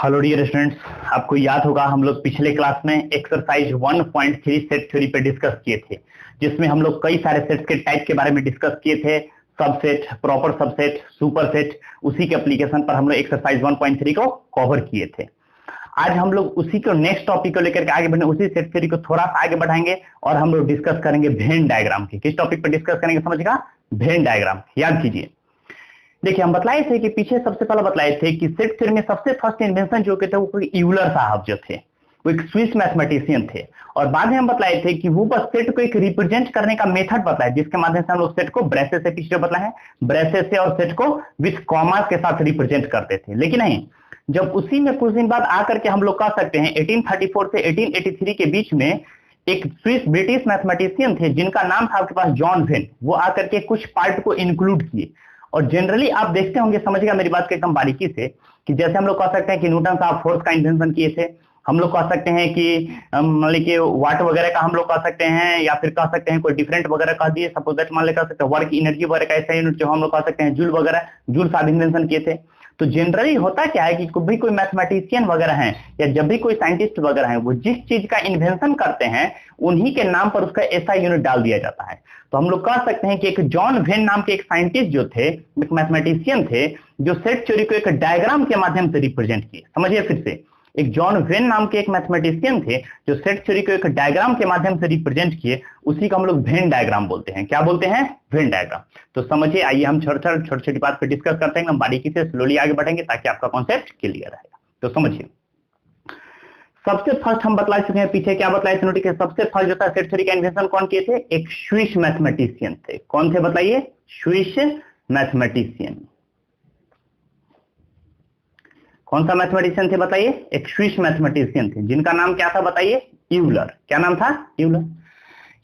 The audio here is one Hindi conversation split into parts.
हेलो डियर स्टूडेंट्स, आपको याद होगा हम लोग पिछले क्लास में एक्सरसाइज 1.3 सेट थ्योरी पे डिस्कस किए थे, जिसमें हम लोग कई सारे सेट्स के टाइप के बारे में डिस्कस किए थे। Subset, proper subset, super set, उसी के एप्लीकेशन पर हम लोग एक्सरसाइज 1.3 को कवर किए थे। आज हम लोग उसी को नेक्स्ट टॉपिक को लेकर के आगे बढ़े, उसी सेट थ्योरी को थोड़ा सा आगे बढ़ाएंगे और हम लोग डिस्कस करेंगे वेन डायग्राम की। किस टॉपिक पर डिस्कस करेंगे समझिएगा, वेन डायग्राम। याद कीजिए, देखिए हम बतलाए थे कि पीछे सबसे पहले बतलाए थे कि सेट थ्योरी में सबसे फर्स्ट इन्वेंशन जो के थे वो यूलर साहब जो थे, वो एक स्विस मैथमेटिशियन थे। और बाद में हम बतलाए थे कि वो बस सेट को एक रिप्रेजेंट करने का मेथड बताया, जिसके माध्यम से हम लोग सेट को ब्रेसेस से पीछे बतलाए, ब्रेसेस से और सेट को विथ कॉमास के साथ रिप्रेजेंट करते थे। लेकिन नहीं, जब उसी में कुछ दिन बाद आकर के हम लोग कह सकते हैं 1834 से 1883 के बीच में एक स्विस ब्रिटिश मैथमेटिशियन थे जिनका नाम था आपके पास जॉन वेन। वो आकर के कुछ पार्ट को इंक्लूड किए। और जनरली आप देखते होंगे, समझिएगा मेरी बात के एकदम बारीकी से, कि जैसे हम लोग कह सकते हैं कि न्यूटन साहब फोर्स का इन्वेंशन किए थे, हम लोग कह सकते हैं कि मतलब कि वाट वगैरह का हम लोग कह सकते हैं, या फिर कह सकते हैं कोई डिफरेंट वगैरह कह दिए, सपोज दैट मान ले कह सकते हैं वर्क एनर्जी वगैरह का ऐसा यूनिट जो हम लोग कह सकते हैं जूल वगैरह, जूल साहब इन्वेंशन किए थे। तो जनरली होता क्या है कि भी कोई मैथमेटिशियन वगैरह हैं या जब भी कोई साइंटिस्ट वगैरह हैं, वो जिस चीज का इन्वेंशन करते हैं उन्हीं के नाम पर उसका ऐसा यूनिट डाल दिया जाता है। तो हम लोग कह सकते हैं कि एक जॉन वेन नाम के एक साइंटिस्ट जो थे, एक मैथमेटिशियन थे, जो सेट थ्योरी को एक डायग्राम के माध्यम से रिप्रेजेंट किए। समझिए फिर से, एक जॉन वेन नाम के एक मैथमेटिशियन थे जो सेट थ्योरी को एक डायग्राम के माध्यम से रिप्रेजेंट किए, उसी को हम लोग वेन डायग्राम बोलते हैं। क्या बोलते हैं? Venn diagram. तो समझिए, आइए हम छोटी छोटी बात पे डिस्कस करते हैं, हम बारीकी से स्लोली आगे बढ़ेंगे ताकि आपका कॉन्सेप्ट क्लियर रहेगा। तो समझिए, सबसे फर्स्ट हम बतला चुके हैं, पीछे क्या बतलाए थे, नोटिस। सबसे फर्स्ट जो था सेट थ्योरी का इन्वेंशन कौन किए थे? एक स्विस मैथमेटिशियन थे। कौन थे बताइए? Swiss mathematician. कौन सा मैथमेटिशियन थे बताइए? एक स्विस मैथमेटिशियन थे जिनका नाम क्या था बताइए? यूलर। क्या नाम था? यूलर।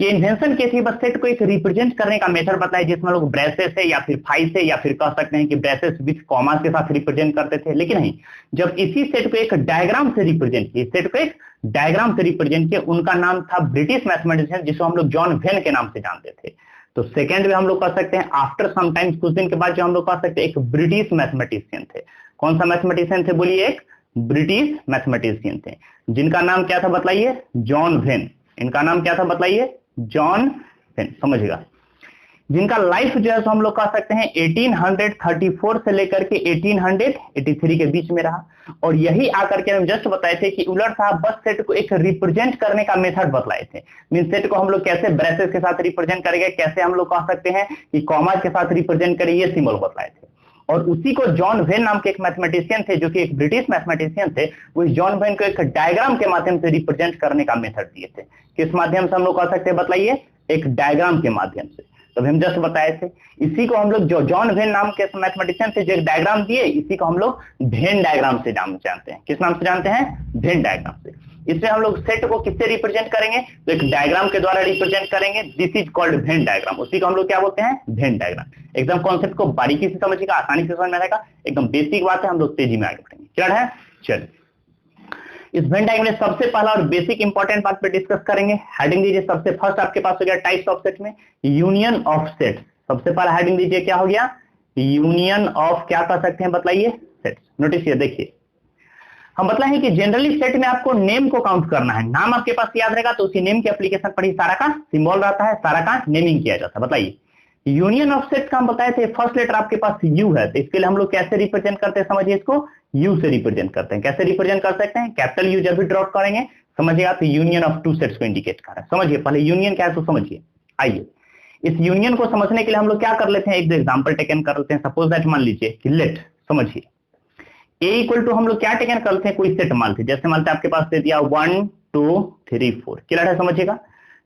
ये इन्वेंशन किए थे, बस सेट को एक रिप्रेजेंट करने का मेथड बताया, जिसमें लोग ब्रेसेस से या फिर फाई से या फिर कह सकते हैं कि ब्रेसेस विथ कॉमास के साथ रिप्रेजेंट करते थे। लेकिन नहीं, जब इसी सेट को एक डायग्राम से रिप्रेजेंट किए, सेट को एक डायग्राम से रिप्रेजेंट किया, उनका नाम था ब्रिटिश मैथमेटिशियन, जिसको हम लोग जॉन वेन के नाम से जानते थे। तो सेकेंड में हम लोग कह सकते हैं आफ्टर समटाइम्स, कुछ दिन के बाद जो हम लोग कह सकते हैं एक ब्रिटिश मैथमेटिशियन थे। कौन सा मैथमेटिशियन थे बोलिए? एक ब्रिटिश मैथमेटिशियन थे जिनका नाम क्या था बताइए? John when. इनका नाम क्या था बताइए? John when. समझिएगा, जिनका लाइफ जो है तो हम लोग कह सकते हैं 1834 से लेकर के 1883 के बीच में रहा। और यही आकर के हम जस्ट बताए थे कि यूलर साहब बस सेट को एक रिप्रेजेंट करने का मेथड बतलाए थे। मीन सेट को हम लोग कैसे ब्रेसेस के साथ रिप्रेजेंट करेंगे, कैसे हम लोग कह सकते हैं कि कॉमास के साथ रिप्रेजेंट करें, ये सिंबल बतलाए थे। और उसी को जॉन वेन नाम के एक मैथमेटिशियन थे, जो कि एक ब्रिटिश मैथमेटिशियन थे, वो जॉन वेन को एक डायग्राम के माध्यम से रिप्रेजेंट करने का मेथड दिए थे। किस माध्यम से हम लोग कह सकते हैं बताइए? एक डायग्राम के माध्यम से। तो हम जस्ट बताए थे, इसी को हम लोग जो जॉन वेन नाम के मैथमेटिशियन थे जो एक डायग्राम दिए, इसी को हम लोग वेन डायग्राम से जानते हैं। किस नाम से जानते हैं? वेन डायग्राम से। इसमें हम लोग सेट को किससे रिप्रेजेंट करेंगे? तो एक डायग्राम के द्वारा रिप्रेजेंट करेंगे। This is called Venn diagram. उसी को हम लोग क्या बोलते हैं? Venn diagram. एकदम कॉन्सेप्ट को बारीकी से समझिएगा, आसानी से समझ में आएगा, एकदम बेसिक बात है, हम लोग तेजी में आगे बढ़ेंगे। क्लियर है? चलिए, इस वेन डायग्राम में सबसे पहला और बेसिक इंपॉर्टेंट बात पे डिस्कस करेंगे। हेडिंग दीजिए सबसे फर्स्ट आपके पास हो गया टाइप्स ऑफ सेट में यूनियन ऑफ सेट। सबसे पहला हेडिंग दीजिए, क्या हो गया? यूनियन ऑफ, क्या कह सकते हैं बताइए? सेट्स। नोटिस ये देखिए, हम बतलाए कि जनरली सेट में आपको नेम को काउंट करना है। नाम आपके पास याद रहेगा तो उसी नेम के एप्लीकेशन पर ही सारा का सिंबल रहता है, सारा का नेमिंग किया जाता है। बताइए, यूनियन ऑफ सेट का हम बताए थे, फर्स्ट लेटर आपके पास यू है, तो इसके लिए हम लोग कैसे रिप्रेजेंट करते हैं समझिए? इसको यू से रिप्रेजेंट करते हैं। कैसे रिप्रेजेंट कर सकते हैं? कैपिटल यू जब भी ड्रॉप करेंगे, समझिएगा, तो यूनियन ऑफ टू सेट्स को इंडिकेट कर रहा है। समझिए, पहले यूनियन क्या है तो समझिए। आइए, इस यूनियन को समझने के लिए हम लोग क्या कर लेते हैं, एक एग्जाम्पल टेकन कर लेते हैं। सपोज दैट मान लीजिए कि लेट, समझिए, ए इक्वल टू हम लोग क्या टेकन करते हैं, कोई सेट मानते हैं। जैसे मानते हैं आपके पास दे दिया 1 2 3 4, क्लियर है? समझिएगा,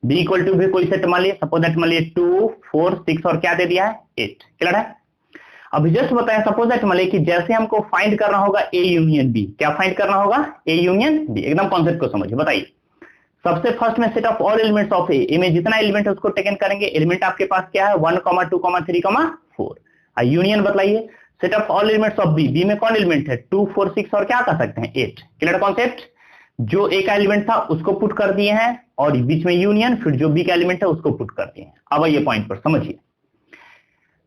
बी इक्वल टू भी कोई सेट मान लिए, सपोज दैट मान लिए 2 4 6 और क्या दे दिया है 8, क्लियर है? अब जस्ट बताएं, सपोज दैट मान लिए कि जैसे हमको फाइंड करना होगा ए यूनियन बी, क्या फाइंड करना होगा? A union B. एकदम कॉन्सेप्ट को समझिए। बताइए, सबसे फर्स्ट में set of all elements of A में जितना एलिमेंट है उसको टेकन करेंगे। एलिमेंट आपके पास क्या है? 1 2 3 4। यूनियन बताइए, set of all elements of B, B में कौन एलिमेंट है? 2 4 6 और क्या कर सकते हैं 8, क्लियर कॉन्सेप्ट? जो ए का एलिमेंट था उसको पुट कर दिए हैं और बीच में यूनियन, फिर जो बी का एलिमेंट है उसको पुट कर दिए हैं। अब ये पॉइंट पर समझिए,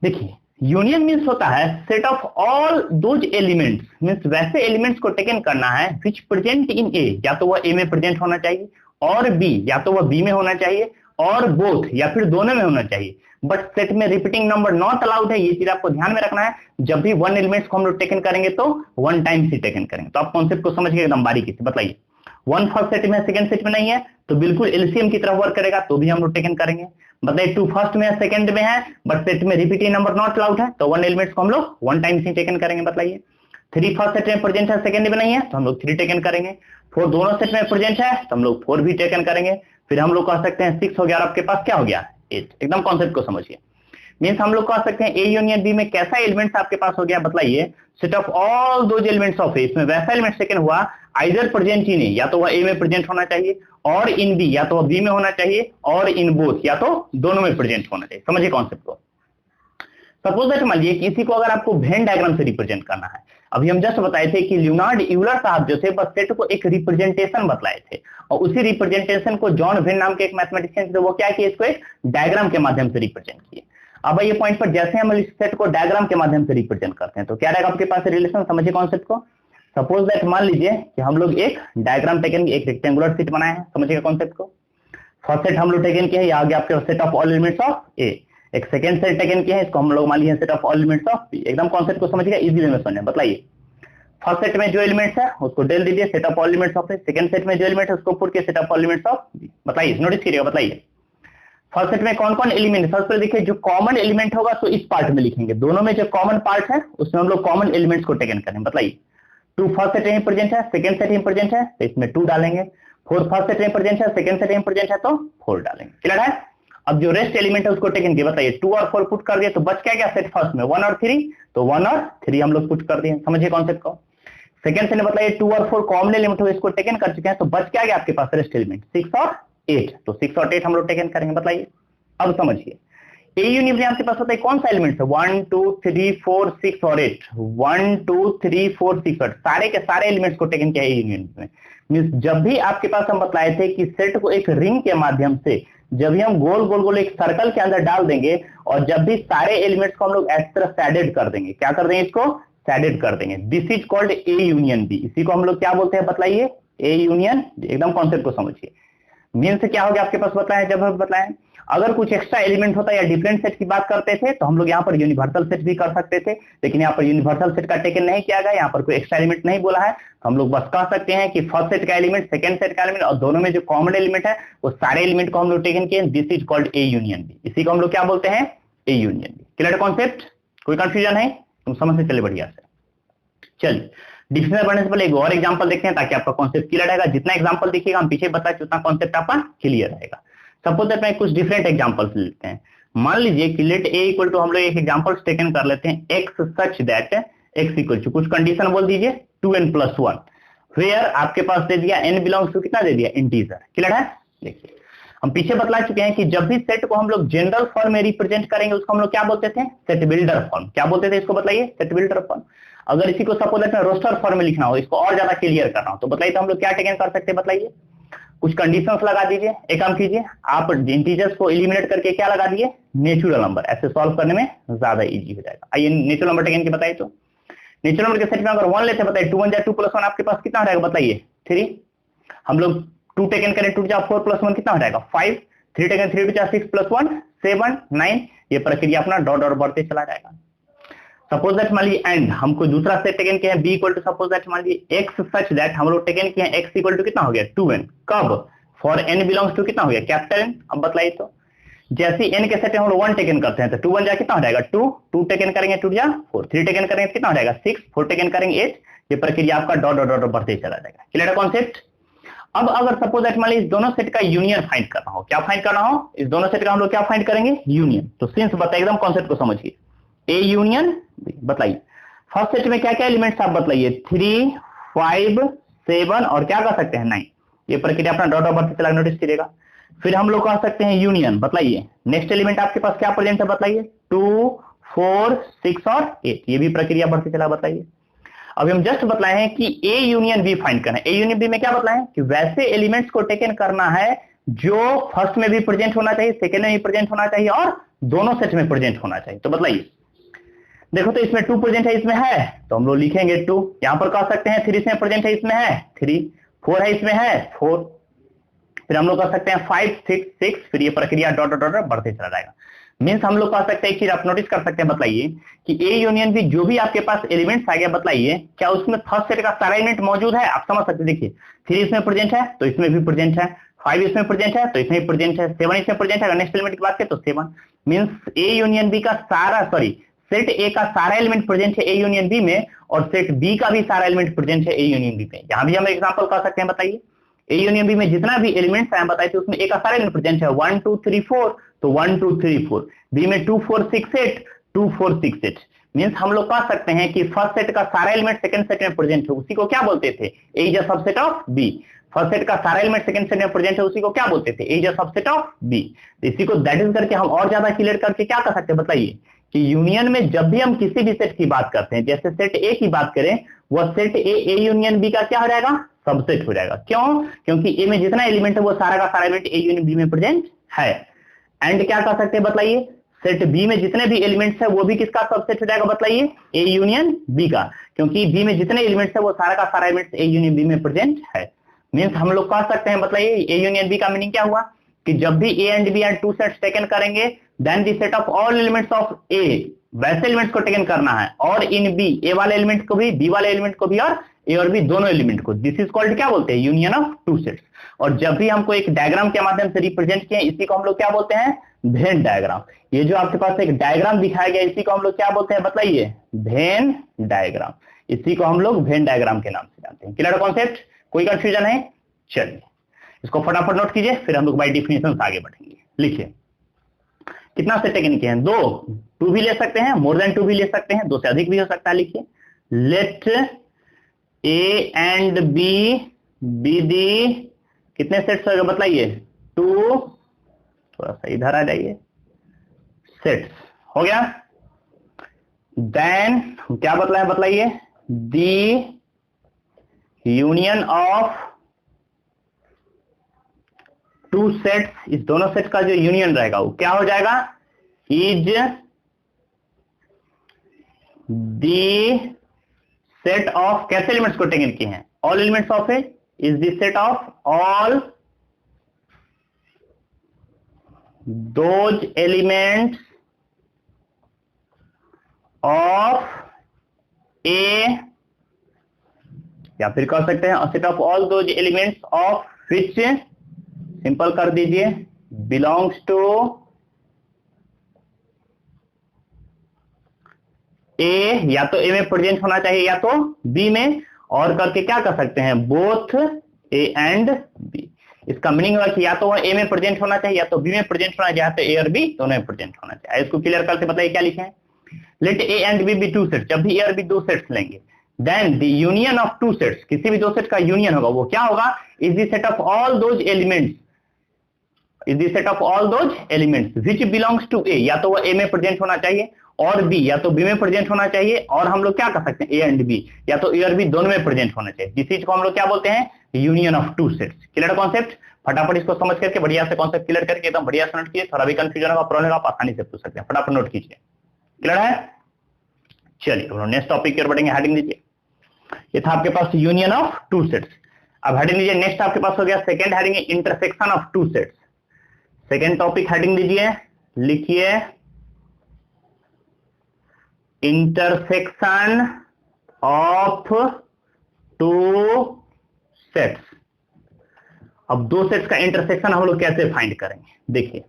देखिए यूनियन मीन्स होता है set of all those elements, means वैसे एलिमेंट्स को टेकन करना है विच प्रेजेंट इन ए, या तो वह ए में प्रेजेंट होना चाहिए, और बी या तो वह बी में होना चाहिए, और बोथ या फिर दोनों में होना चाहिए, बट सेट में रिपीटिंग नंबर नॉट अलाउड है। ये चीज आपको ध्यान में रखना है। जब भी वन एलिमेंट्स को हम लोग टेकन करेंगे तो वन टाइम्स ही टेकन करेंगे। तो आप कॉन्सेप्ट को समझिए एकदम बारीकी से। बताइए, वन फर्स्ट सेट में सेकंड सेट में नहीं है तो बिल्कुल एलसीएम की तरफ वर्क करेगा, तो भी हम लोग टेकन करेंगे। बताइए, टू फर्स्ट में है, सेकंड में है, बट सेट में रिपीटिंग नंबर नॉट अलाउड है, तो वन एलिमेंट्स को हम लोग वन टाइम्स ही टेकन करेंगे। बताइए, थ्री फर्स्ट सेट में प्रेजेंट है, सेकंड में नहीं है, तो हम लोग थ्री टेकन करेंगे। फोर दोनों सेट में प्रेजेंट है, तो हम लोग फोर भी टेकन करेंगे। फिर हम लोग कह सकते हैं सिक्स हो गया, और आपके पास क्या हो गया, एट। एकदम कॉन्सेप्ट को समझिए। मीन्स हम लोग कह सकते हैं ए यूनियन बी में कैसा एलिमेंट्स आपके पास हो गया, बताइए, set of all those elements of A. इसमें वैसा एलिमेंट सेकंड हुआ आइदर प्रेजेंट इन ए, या तो वह ए में प्रेजेंट होना चाहिए, और इन बी या तो वह बी में होना चाहिए, और इन बोथ या तो दोनों में प्रेजेंट होना चाहिए। समझिए कॉन्सेप्ट को। सपोज दैट मान लीजिए किसी को अगर आपको वेन डायग्राम से रिप्रेजेंट करना है, अभी हम जस्ट बताए थे कि लियोनार्ड यूलर साहब जो थे बस सेट को एक रिप्रेजेंटेशन बतलाए थे, और उसी रिप्रेजेंटेशन को जॉन वेन नाम के एक मैथमेटिशियन थे, वो क्या किए, इसको एक डायग्राम के माध्यम से रिप्रेजेंट किए। अब ये पॉइंट पर जैसे हम इस सेट को डायग्राम के माध्यम से रिप्रेजेंट करते हैं तो क्या रहेगा आपके पास रिलेशन। समझिए कॉन्सेप्ट को। सपोज दैट मान लीजिए कि हम लोग एक डायग्राम टेकन, एक रेक्टेंगुलर शीट बनाए हैं। समझिएगा कॉन्सेप्ट को। फर्स्ट सेट हम लोग टेकन किया है, आ गया आपके set of all elements of A. एक सेकंड सेट टेकन किया है, इसको हम लोग मान लीजिए set of all elements of B. एकदम कॉन्सेप्ट को समझिएगा, इजी वे में समझें। बताइए, फर्स्ट सेट में जो एलिमेंट्स है उसको डेल दीजिए, set of all elements of A. Second set में जो एलिमेंट है उसको पुट के set of all elements of B. बताइए, नोटिस करिएगा। बताइए, फर्स्ट सेट में कौन कौन एलिमेंट, सबसे पहले देखिए जो कॉमन एलिमेंट होगा तो इस पार्ट में लिखेंगे, दोनों में जो कॉमन पार्ट है उसमें हम लोग कॉमन एलिमेंट्स को टेकन करेंगे। बताइए, टू फर्स्ट सेट में प्रेजेंट है, सेकंड सेट में प्रेजेंट है तो इसमें टू डालेंगे। फोर फर्स्ट सेट में प्रेजेंट है, सेकंड सेट में प्रेजेंट है तो फोर डालेंगे। क्लियर है। अब जो रेस्ट एलिमेंट है उसको टेकन किया। बताइए, टू और फोर पुट कर दिए तो बच क्या गया सेट फर्स्ट में, वन और थ्री, तो वन और थ्री हम लोग पुट कर दिए। समझिए कॉन्सेप्ट को। सेकंड सेट में बताइए टू और फोर कॉमन एलिमेंट हो, इसको टेकन कर चुके हैं, तो बच क्या गया आपके पास रेस्ट एलिमेंट, सिक्स और एट, तो सिक्स और एट हम लोग टेकन करेंगे। बताइए, अब समझिए, ए यूनियन में आपके पास होता है कौन सा एलिमेंट है, 1 2 3 4 6 और 8, 1 2 3 4 6 और सारे के सारे एलिमेंट्स को टेकन किया ए यूनियन में। मींस जब भी आपके पास हम बतलाए थे कि सेट को एक रिंग के माध्यम से जब भी हम गोल गोल गोल एक सर्कल के अंदर डाल देंगे, और जब भी सारे एलिमेंट्स को हम लोग इस तरह सैडेड कर देंगे, क्या कर देंगे, इसको सैडेड कर देंगे। This is called A union B. इसी को हम लोग क्या बोलते हैं, बताइए, ए यूनियन। एकदम कॉन्सेप्ट को समझिए। मीन्स क्या हो गया आपके पास बताया, जब हम बताएं अगर कुछ एक्स्ट्रा एलिमेंट होता है या डिफरेंट सेट की बात करते थे तो हम लोग यहाँ पर यूनिवर्सल सेट भी कर सकते थे, लेकिन यहाँ पर यूनिवर्सल सेट का टेकन नहीं किया गया, यहाँ पर कोई एक्स्ट्रा एलिमेंट नहीं बोला है, तो हम लोग बस कह सकते हैं कि फर्स्ट सेट का एलिमेंट, सेकंड सेट का एलिमेंट और दोनों में जो कॉमन एलिमेंट है वो सारे एलिमेंट को हम लोग टेकन किए। This is called A union B. इसी को हम लोग क्या बोलते हैं, A union B. Clear concept, कोई कंफ्यूजन है, तुम समझ से चले बढ़िया से। चलिए, डिफरेंस बढ़ने से पहले एक और एग्जांपल देखते हैं ताकि आपका कॉन्सेप्ट क्लियर रहेगा। जितना एग्जांपल देखिएगा हम पीछे बताए उतना कॉन्सेप्ट आपका क्लियर रहेगा। सपोज दैट मैं कुछ डिफरेंट एग्जांपल्स लेते हैं। मान लीजिए कि लेट ए इक्वल टू, हम लोग एक एग्जांपल्स टेकन कर लेते हैं, x such that x equal to, कुछ कंडीशन बोल दीजिए 2n+1, वेयर आपके पास दे दिया n बिलोंग्स टू कितना दे दिया, इंटीजर। क्लियर है। देखिए, हम पीछे बतला चुके हैं कि जब भी सेट को हम लोग जनरल फॉर्म में रिप्रेजेंट करेंगे उसको हम लोग क्या बोलते थे, सेट बिल्डर फॉर्म। क्या बोलते थे इसको, बताइए, सेट बिल्डर फॉर्म। अगर इसी को सपोज दैट रोस्टर फॉर्म में लिखना हो, इसको और ज्यादा क्लियर करना हो, तो बताइए तो हम लोग क्या टेकन कर सकते हैं, बताइए, कुछ कंडीशंस लगा दीजिए। एक काम कीजिए, आप इंटीजर्स को एलिमिनेट करके क्या लगा दिए, नेचुरल नंबर। ऐसे सॉल्व करने में ज्यादा इजी हो जाएगा। आइए नेचुरल नंबर टेकन के बताइए। तो नेचुरल नंबर के सेट में अगर 1 लेते हैं, बताइए 2 1 जा 2 + 1 आपके पास कितना हो जाएगा, बताइए 3। हम लोग 2 टेकन करें, 2 जा 4 + 1 कितना हो जाएगा 5, 3 टेकन 3 जा 6 + 1 7 9। ये प्रक्रिया अपना डॉट डॉट बढ़ते चला जाएगा। सपोज दैट मान लीजिए एंड, हमको दूसरा सेट टेकन किया है B equal to, suppose that मान लीजिए एक्स सच दैट हम लोग टेकन किया है एक्स इक्वल टू कितना हो गया 2n। कब, फॉर n बिलोंग्स टू कितना हो गया, कैपिटल N। अब बताइए तो जैसे n के सेट हम लोग 1 टेकन करते हैं तो 2 1 जा कितना हो जाएगा 2, 2 टेकन करेंगे 2 जा 4, 3 टेकन करेंगे कितना हो जाएगा 6, 4 टेकन करेंगे 8। ये प्रक्रिया आपका डॉट डॉट डॉट बढ़ते चला जाएगा। क्लियर है कॉन्सेप्ट। अब अगर सपोज दैट मान लीजिए इस दोनों सेट का यूनियन फाइंड करना हो, क्या फाइंड करना हो, इस दोनों सेट का हम लोग क्या फाइंड करेंगे, यूनियन। तो सिंस बताइए, एकदम कॉन्सेप्ट को समझिए, ए यूनियन बी। बताइए फर्स्ट सेट में क्या क्या एलिमेंट्स आप बताइए, 3 5 7 और क्या कर सकते हैं 9। ये प्रक्रिया अपना डॉट डॉट बढ़ते चला, नोटिस करिएगा। फिर हम लोग कह सकते हैं यूनियन। बताइए नेक्स्ट एलिमेंट आपके पास क्या प्रेजेंट है, बताइए 2 4 6 और 8। ये भी प्रक्रिया बढ़ती चला। बताइए अभी हम जस्ट बतलाए हैं कि ए यूनियन बी फाइंड करना है। ए यूनियन बी में क्या बतलाए कि वैसे एलिमेंट्स को टेकन करना है जो फर्स्ट में भी प्रेजेंट होना चाहिए, सेकंड में भी प्रेजेंट होना चाहिए और दोनों सेट में प्रेजेंट होना चाहिए। तो बताइए देखो तो इसमें 2 प्रेजेंट है, इसमें है तो हम लोग लिखेंगे 2। यहां पर कह सकते हैं 3 इसमें प्रेजेंट है, इसमें है 3, 4 है, इसमें है 4, फिर हम लोग कह सकते हैं 5 6 6, फिर ये प्रक्रिया डॉट डॉट डॉट बढ़ते चला जाएगा। मीन्स हम लोग कह सकते हैं, एक चीज आप नोटिस कर सकते हैं, बताइए कि ए यूनियन बी जो भी आपके पास एलिमेंट्स आ गया, बताइए क्या उसमें फर्स्ट सेट का सारा एलिमेंट मौजूद है? आप समझ सकते हैं, देखिए 3 इसमें प्रेजेंट है तो इसमें भी प्रेजेंट है, 5 इसमें प्रेजेंट है तो इसमें भी प्रेजेंट है, 7 इसमें प्रेजेंट है, अगर नेक्स्ट एलिमेंट की बात करें तो 7। मीन्स ए यूनियन बी का सारा, सॉरी सेट ए का सारा एलिमेंट प्रेजेंट है ए यूनियन बी में, और सेट बी का भी सारा एलिमेंट प्रेजेंट है ए यूनियन बी में। यहां भी हम एग्जांपल कह सकते हैं, बताइए ए यूनियन बी में जितना भी एलिमेंट्स है बताए थे उसमें ए का सारा एलिमेंट प्रेजेंट है, 1 2 3 4, तो 1 2 3 4, बी में 2 4 6 8, 2 4 6 8। मींस हम लोग कह सकते हैं कि फर्स्ट सेट का सारा एलिमेंट सेकंड सेट में प्रेजेंट है, उसी को क्या बोलते थे? A is a subset of B. First set का सारा एलिमेंट सेकंड सेट में प्रेजेंट है, उसी को क्या बोलते थे? A is a subset of B. इसी को दैट इज करके हम और ज्यादा क्लियर करके क्या कर सकते हैं, बताइए कि यूनियन में जब भी हम किसी भी सेट की बात करते हैं, जैसे सेट ए की बात करें, वह सेट ए यूनियन बी का क्या हो जाएगा? सबसेट हो जाएगा। क्यों? क्योंकि ए में जितना एलिमेंट है वो सारा का सारा एलिमेंट ए यूनियन बी में प्रेजेंट है। एंड क्या कर सकते हैं, बताइए सेट बी में जितने भी एलिमेंट्स है वो भी किसका सबसेट हो जाएगा? बताइए ए यूनियन बी का, क्योंकि बी में जितने एलिमेंट्स है वो सारा का सारा एलिमेंट्स ए यूनियन बी में प्रेजेंट है। मींस हम लोग कह सकते हैं, बताइए ए यूनियन बी का मीनिंग क्या हुआ कि जब भी A and B are two sets taken करेंगे, then the set of all elements of A, वैसे एलिमेंट्स को टेकन करना है, और इन बी ए वाले एलिमेंट को भी, बी वाले एलिमेंट को भी, और ए और बी दोनों एलिमेंट को। दिस इज कॉल्ड क्या बोलते हैं? Union of two sets. और जब भी हमको एक डायग्राम के माध्यम से रिप्रेजेंट किए, इसी को हम लोग क्या बोलते हैं? Venn diagram. ये जो आपके पास एक डायग्राम दिखाया गया, इसी को हम लोग क्या बोलते हैं, बताइए? Venn diagram. इसी को हम लोग वेन डायग्राम के नाम से जानते हैं। Clear concept? कोई कंफ्यूजन है? चलिए इसको फटाफट नोट कीजिए, फिर हम लोग बाय डेफिनेशन आगे बढ़ेंगे। लिखिए कितना सेट टेकन किए हैं? 2, 2 भी ले सकते हैं, मोर देन 2 भी ले सकते हैं, 2 से अधिक भी हो सकता है। लिखिए let A and B the कितने सेट्स हो गए, बताइए? 2, थोड़ा सा इधर आ जाइए, सेट्स हो गया। देन क्या बतलाया, बताइए? The union of two sets, इस दोनों सेट का जो यूनियन रहेगा वो क्या हो जाएगा? इज दी सेट ऑफ, कैसे एलिमेंट्स को टेकन किए हैं? All elements of A, is the set of all those elements of A, या फिर कह सकते हैं set of all those elements of which, simple कर दीजिए, बिलोंग्स टू ए, या तो ए में प्रेजेंट होना चाहिए या तो बी में, और करके क्या कर सकते हैं? Both A and B. इसका मीनिंग होगा कि या तो वह ए में प्रेजेंट होना चाहिए या तो बी में प्रेजेंट होना चाहिए, या तो ए और बी दोनों में प्रेजेंट होना चाहिए। इसको क्लियर करके बताइए क्या लिखे हैं? Let A and B be two sets, जब भी ए और बी 2 सेट्स लेंगे, then the union of two sets, किसी भी 2 सेट का यूनियन होगा वो क्या होगा? Is the set of all those elements, is the set of all those elements which belongs to A, या तो वो ए में प्रेजेंट होना चाहिए, और बी या तो बी में प्रेजेंट होना चाहिए, और हम लोग क्या कर सकते हैं? ए एंड बी, या तो ए और बी दोनों में प्रेजेंट होना चाहिए। जिस चीज को हम लोग क्या बोलते हैं? Union of two sets. Clear concept? फटाफट इसको समझ करके बढ़िया से कॉन्सेप्ट क्लियर करके एकदम बढ़िया से नोट कीजिए। थोड़ा भी कंफ्यूजन होगा, प्रॉब्लम होगा, आप आसानी से पूछ सकते हैं, फटाफट नोट कीजिए। क्लियर है? चलिए हम लोग नेक्स्ट टॉपिक की ओर बढ़ेंगे। हेडिंग दीजिए, ये था आपके पास यूनियन ऑफ टू सेट्स। अब हेडिंग दीजिए, नेक्स्ट आपके पास हो गया second heading, intersection of two sets. Second topic heading दीजिए, लिखिए इंटरसेक्शन ऑफ टू सेट्स। अब 2 सेट्स का इंटरसेक्शन हम लोग कैसे फाइंड करेंगे? देखिए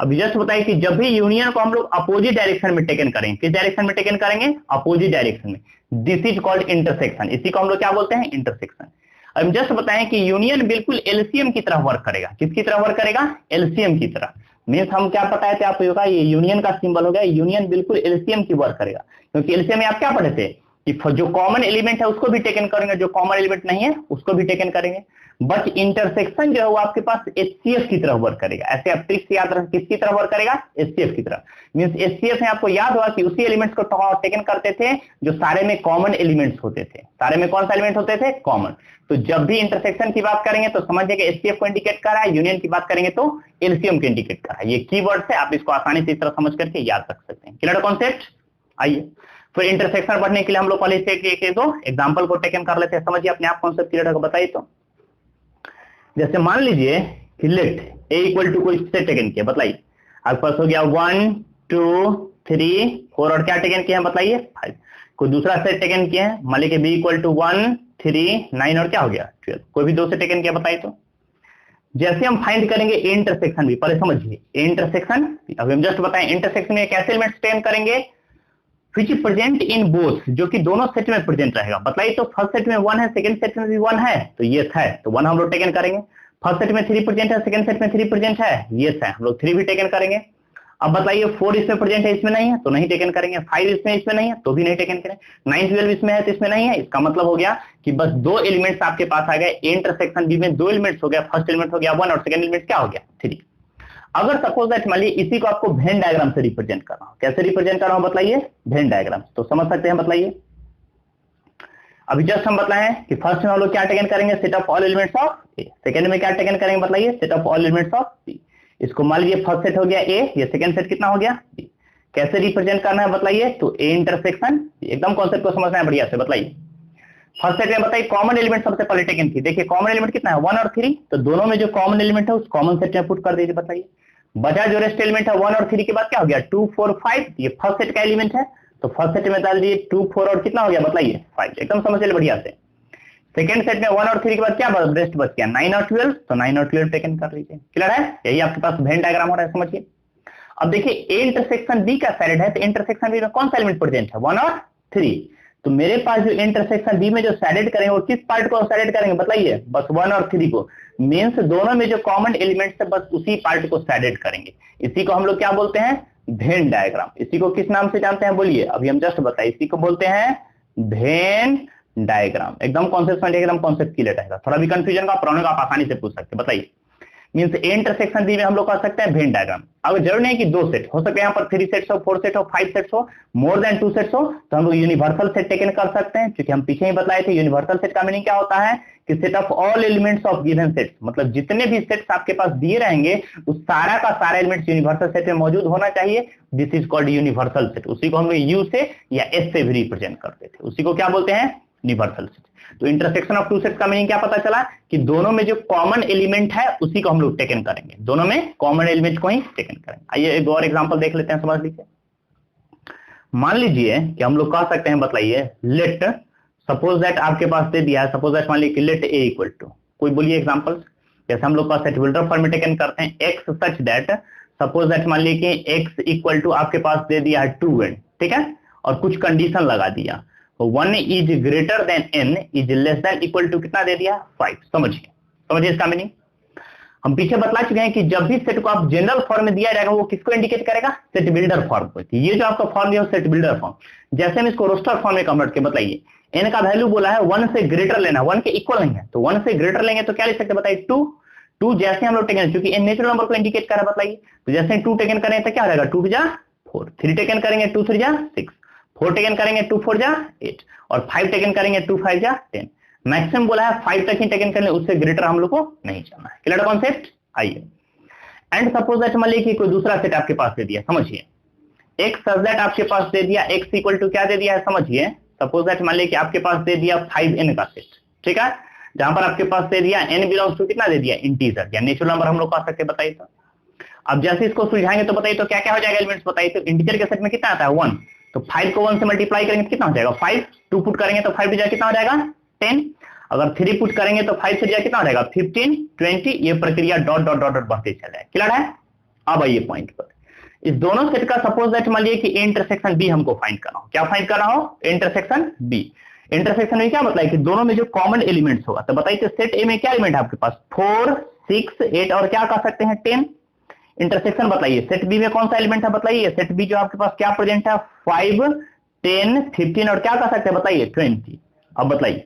अभी जस्ट बताइए कि जब भी यूनियन को हम लोग अपोजिट डायरेक्शन में टेकन करेंगे, किस डायरेक्शन में टेकन करेंगे? अपोजिट डायरेक्शन में, दिस इज कॉल्ड इंटरसेक्शन। इसी को हम लोग क्या बोलते हैं? इंटरसेक्शन। अब जस्ट बताएं कि यूनियन बिल्कुल एलसीएम की तरह वर्क करेगा। किसकी तरह वर्क करेगा? एलसीएम की तरह। मीन्स हम क्या बताए थे आपको, ये यूनियन का सिंबल हो गया, यूनियन बिल्कुल एलसीएम की वर्क करेगा। क्योंकि एलसीएम में आप क्या पढ़े थे कि जो कॉमन एलिमेंट है उसको भी टेकन करेंगे, जो कॉमन एलिमेंट नहीं है उसको भी टेकन करेंगे। बट इंटरसेक्शन जो है वो आपके पास एचसीएफ की तरह वर्क करेगा। ऐसे आप ट्रिक्स याद रखें, किसकी तरह वर्क करेगा? एचसीएफ की तरह। मींस एचसीएफ में आपको याद होगा कि उसी एलिमेंट्स को टेकन करते थे जो सारे में कॉमन एलिमेंट्स होते थे। सारे में कौन सा एलिमेंट होते थे? कॉमन। तो जब भी इंटरसेक्शन की बात करेंगे तो समझिए कि एचसीएफ को इंडिकेट कर रहा है, यूनियन की बात करेंगे तो एलसीएम को इंडिकेट कर रहा है। ये कीवर्ड है, आप इसको आसानी से इस तरह समझ करके याद रख सकते हैं। Clear concept? आइए फिर इंटरसेक्शन पढ़ने के लिए हम लोग पहले से एक दो एग्जांपल को टेकन कर लेते हैं, समझिए अपने आप कॉन्सेप्ट क्लियर होगा। बताइए तो जैसे मान लीजिए कि लेट ए इक्वल टू कोई सेट टेकन किया, बताइए आपके पास हो गया 1 2 3 4 और क्या टेकन किया है बताइए 5। कोई दूसरा सेट टेकन किया है, मान लीजिए बी इक्वल टू 1 3 9 और क्या हो गया 12। कोई भी दो सेट टेकन किया बताइए तो जैसे हम फाइंड करेंगे ए इंटरसेक्शन भी, पहले समझिए ए इंटरसेक्शन। अभी हम जस्ट बताएं इंटरसेक्शन में कैसे एलिमेंट्स टेकन करेंगे which is present in both, जो कि दोनों सेट में प्रेजेंट रहेगा। बताइए तो फर्स्ट सेट में 1 है, सेकंड सेट में भी 1 है, तो यस है, तो 1 हम लोग टेकन करेंगे। फर्स्ट सेट में 3 प्रेजेंट है, सेकंड सेट में 3 प्रेजेंट है, यस है, हम लोग 3 भी टेकन करेंगे। अब बताइए 4 इसमें प्रेजेंट है, इसमें नहीं है, तो नहीं टेकन करेंगे। 5 इसमें नहीं है, तो भी नहीं टेकन करेंगे। 9 12 इसमें है, तो इसमें नहीं है। इसका मतलब हो गया कि बस दो एलिमेंट्स आपके पास आ गए ए इंटरसेक्शन बी में, दो एलिमेंट्स हो गया, फर्स्ट एलिमेंट हो गया 1 और सेकंड एलिमेंट क्या हो गया 3। अगर सपोज दैट मान लीजिए इसी को आपको वेन डायग्राम से रिप्रेजेंट करना हो, कैसे रिप्रेजेंट करना हो बताइए वेन डायग्राम, तो समझ सकते हैं बताइए। अभी जस्ट हम बताएं कि फर्स्ट में हम लोग क्या टेकन करेंगे set of all elements of A, second में क्या टेकन करेंगे बताइए set of all elements of B. इसको मान लीजिए फर्स्ट सेट हो गया ए, ये सेकंड सेट कितना हो गया बी। कैसे रिप्रेजेंट करना है बताइए, तो ए इंटरसेक्शन, एकदम कॉन्सेप्ट को समझना है बढ़िया से। बताइए फर्स्ट सेट में बताइए कॉमन एलिमेंट सबसे पहले टेकन की, देखिए कॉमन एलिमेंट कितना है 1 और 3, तो दोनों में जो कॉमन एलिमेंट है उस कॉमन सेट में पुट कर दीजिए। बताइए बचा जो रेस्ट एलिमेंट है 1 और 3 के बाद क्या हो गया 2 4 5, ये फर्स्ट सेट का एलिमेंट है, तो फर्स्ट सेट में डाल दिए 2 4 और कितना हो गया बताइए 5, एकदम समझ लीजिए बढ़िया से। सेकंड सेट में 1 और 3 के बाद क्या रेस्ट बच गया 9 और 12, तो 9 और 12 टेकन कर लीजिए। क्लियर है, यही आपके पास वेन डायग्राम हो रहा है, समझिए। अब देखिए ए इंटरसेक्शन बी का साइड है, तो इंटरसेक्शन बी में कौन सा एलिमेंट प्रेजेंट है 1 और 3, तो मेरे पास जो इंटरसेक्शन बी में जो सैडेड करेंगे वो किस पार्ट को सैडेड करेंगे बताइए, बस 1 और 3 को। मींस दोनों में जो कॉमन एलिमेंट्स है बस उसी पार्ट को सैडेड करेंगे। इसी को हम लोग क्या बोलते हैं वेन डायग्राम। इसी को किस नाम से जानते हैं बोलिए, अभी हम जस्ट बताइए, इसी को बोलते हैं वेन डायग्राम। एकदम कॉन्सेप्ट समझिए, एकदम कॉन्सेप्ट क्लियर रहेगा। थोड़ा भी कंफ्यूजन का प्रॉब्लम का आप आसानी से पूछ सकते हैं। बताइए मींस ए इंटरसेक्शन बी में हम लोग कर सकते हैं वेन डायग्राम। अब जरूर नहीं कि दो सेट हो सकते हैं, यहाँ पर 3 सेट्स हो 4 सेट हो 5 सेट्स हो, मोर देन 2 सेट्स हो, तो हम लोग यूनिवर्सल सेट टेकन कर सकते हैं। क्योंकि हम पीछे ही बताए थे यूनिवर्सल सेट का मीनिंग क्या होता है कि set of all elements of given set, मतलब जितने भी सेट्स आपके पास दिए रहेंगे उस सारा का सारा एलिमेंट्स यूनिवर्सल सेट में मौजूद होना चाहिए। This is called universal set. उसी को हम लोग यू से या एस से भी रिप्रेजेंट करते थे, उसी को क्या बोलते हैं यूनिवर्सल सेट। तो इंटरसेक्शन ऑफ टू सेट्स का मीनिंग क्या पता चला कि दोनों में जो कॉमन एलिमेंट है उसी को हम लोग टेकन करेंगे, दोनों में कॉमन एलिमेंट को ही टेकन करेंगे। आइए एक और एग्जांपल देख लेते हैं, समझ लीजिए। मान लीजिए कि हम लोग कह सकते हैं बताइए लेट सपोज दैट आपके पास दे दिया है, सपोज दैट मान लीजिए लेट ए इक्वल टू, कोई बोलिए एग्जांपल। जैसे हम लोग का सेट बिल्डर फॉर्म में टेकन करते हैं x such that, suppose that मान लीजिए कि एक्स इक्वल टू आपके पास दे दिया है 2n, ठीक है, और कुछ कंडीशन लगा दिया 1 is greater than n is less than equal to कितना दे दिया 5। समझिए इसका मीनिंग। हम पीछे बतला चुके हैं कि जब भी सेट को आप जनरल फॉर्म में दिया जाएगा वो किसको इंडिकेट करेगा सेट बिल्डर फॉर्म को। ये जो आपका फॉर्म दिया सेट बिल्डर फॉर्म, जैसे हम इसको रोस्टर फॉर्म में कन्वर्ट के बताइए n का वैल्यू बोला है 1 से ग्रेटर लेना, 1 के इक्वल नहीं है, तो 1 से ग्रेटर लेंगे तो क्या ले सकते हैं बताइए 2 जैसे हम लोग टेकन, क्योंकि n नेचुरल नंबर को इंडिकेट कर रहा है। बताइए तो जैसे 2 टेकन करें तो क्या हो जाएगा 2 जा 4, 3 टेकन करेंगे 2 3 जा 6, 4 टेकन करेंगे 2 4 जा 8, और 5 टेकन करेंगे 2 5 जा 10। मैक्सिमम बोला है 5 तक ही टेकन करने, उससे ग्रेटर हम लोग को नहीं जाना है। Clear concept. आइए एंड सपोज दैट मान लीजिए कि कोई दूसरा सेट आपके पास दे दिया, समझिए एक सच दैट आपके पास दे दिया x इक्वल टू क्या दे दिया है, समझिए सपोज दैट मान लीजिए कि आपके पास दे दिया 5n का सेट, ठीक है, जहां पर आपके पास दे दिया n बिलोंग्स टू कितना दे दिया इंटीजर या नेचुरल नंबर हम लोग कह सकते हैं। बताइए तो अब जैसे इसको सुलझाएंगे तो बताइए तो क्या क्या हो जाएगा एलिमेंट्स, बताइए तो इंटीजर के सेट में कितना आता है 1, तो 5 को 1 से मल्टीप्लाई करेंगे तो कितना हो जाएगा 5, 2 पुट करेंगे तो 5 जाए कितना हो जाएगा 10, अगर 3 पुट करेंगे तो 5 से जाए कितना हो जाएगा 15 20, ये प्रक्रिया डॉट डॉट डॉट डॉट बढ़ते चल जाए। क्लियर है। अब आइए पॉइंट पर, इस दोनों सेट का सपोज दैट मान लीजिए कि ए इंटरसेक्शन बी हमको फाइंड करना हो, क्या फाइंड करना हो इंटरसेक्शन बी। इंटरसेक्शन में क्या मतलब कि दोनों में जो कॉमन एलिमेंट्स होगा, तो बताइए तो सेट ए में क्या एलिमेंट है आपके पास 4 6 8 और क्या कह सकते हैं 10। इंटरसेक्शन बताइए सेट बी में कौन सा एलिमेंट है, बताइए सेट बी जो आपके पास क्या प्रेजेंट है 5 10 15 और क्या कह सकते हैं बताइए 20। अब बताइए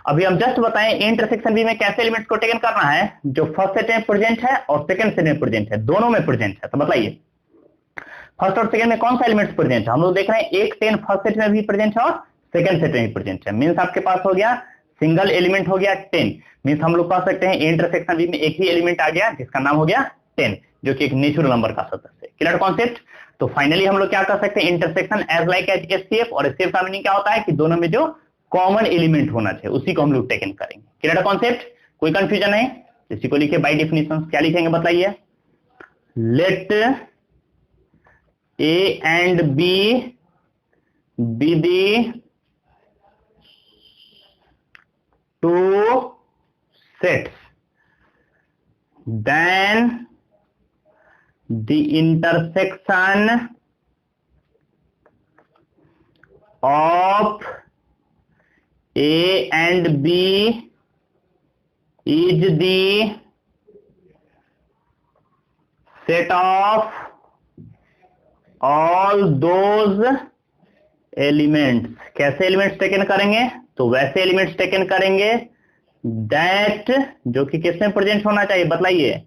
अभी हम जस्ट बताएं इंटरसेक्शन बी में कैसे एलिमेंट्स को टेकन करना है, जो फर्स्ट सेट में प्रेजेंट है और सेकंड सेट में प्रेजेंट है, दोनों में प्रेजेंट है। तो बताइए फर्स्ट और सेकंड में कौन सा एलिमेंट्स प्रेजेंट है, हम लोग देख रहे हैं 1 10 फर्स्ट सेट में भी प्रेजेंट है और सेकंड सेट में भी प्रेजेंट है। मींस आपके पास हो गया सिंगल एलिमेंट हो गया 10, मींस हम लोग कह सकते हैं इंटरसेक्शन बी में एक ही एलिमेंट आ गया जिसका नाम हो गया 10। जो कि एक नेचुरल नंबर का सदस्य है। Clear concept. तो फाइनली हम लोग क्या कर सकते हैं, intersection as like as HCF, और एचसीएफ का मीनिंग क्या होता है कि दोनों में जो कॉमन एलिमेंट होना चाहिए उसी को हम लोग टेकन करेंगे। क्लियर कॉन्सेप्ट, कोई कंफ्यूजन है? इसी को लिखे बाय डेफिनेशन, क्या लिखेंगे बताइए, let A and B be the two sets, then the intersection of A and B is the set of all those elements। कैसे एलिमेंट्स टेकन करेंगे, तो वैसे एलिमेंट्स टेकन करेंगे दैट, जो कि किसमें प्रेजेंट होना चाहिए बताइए,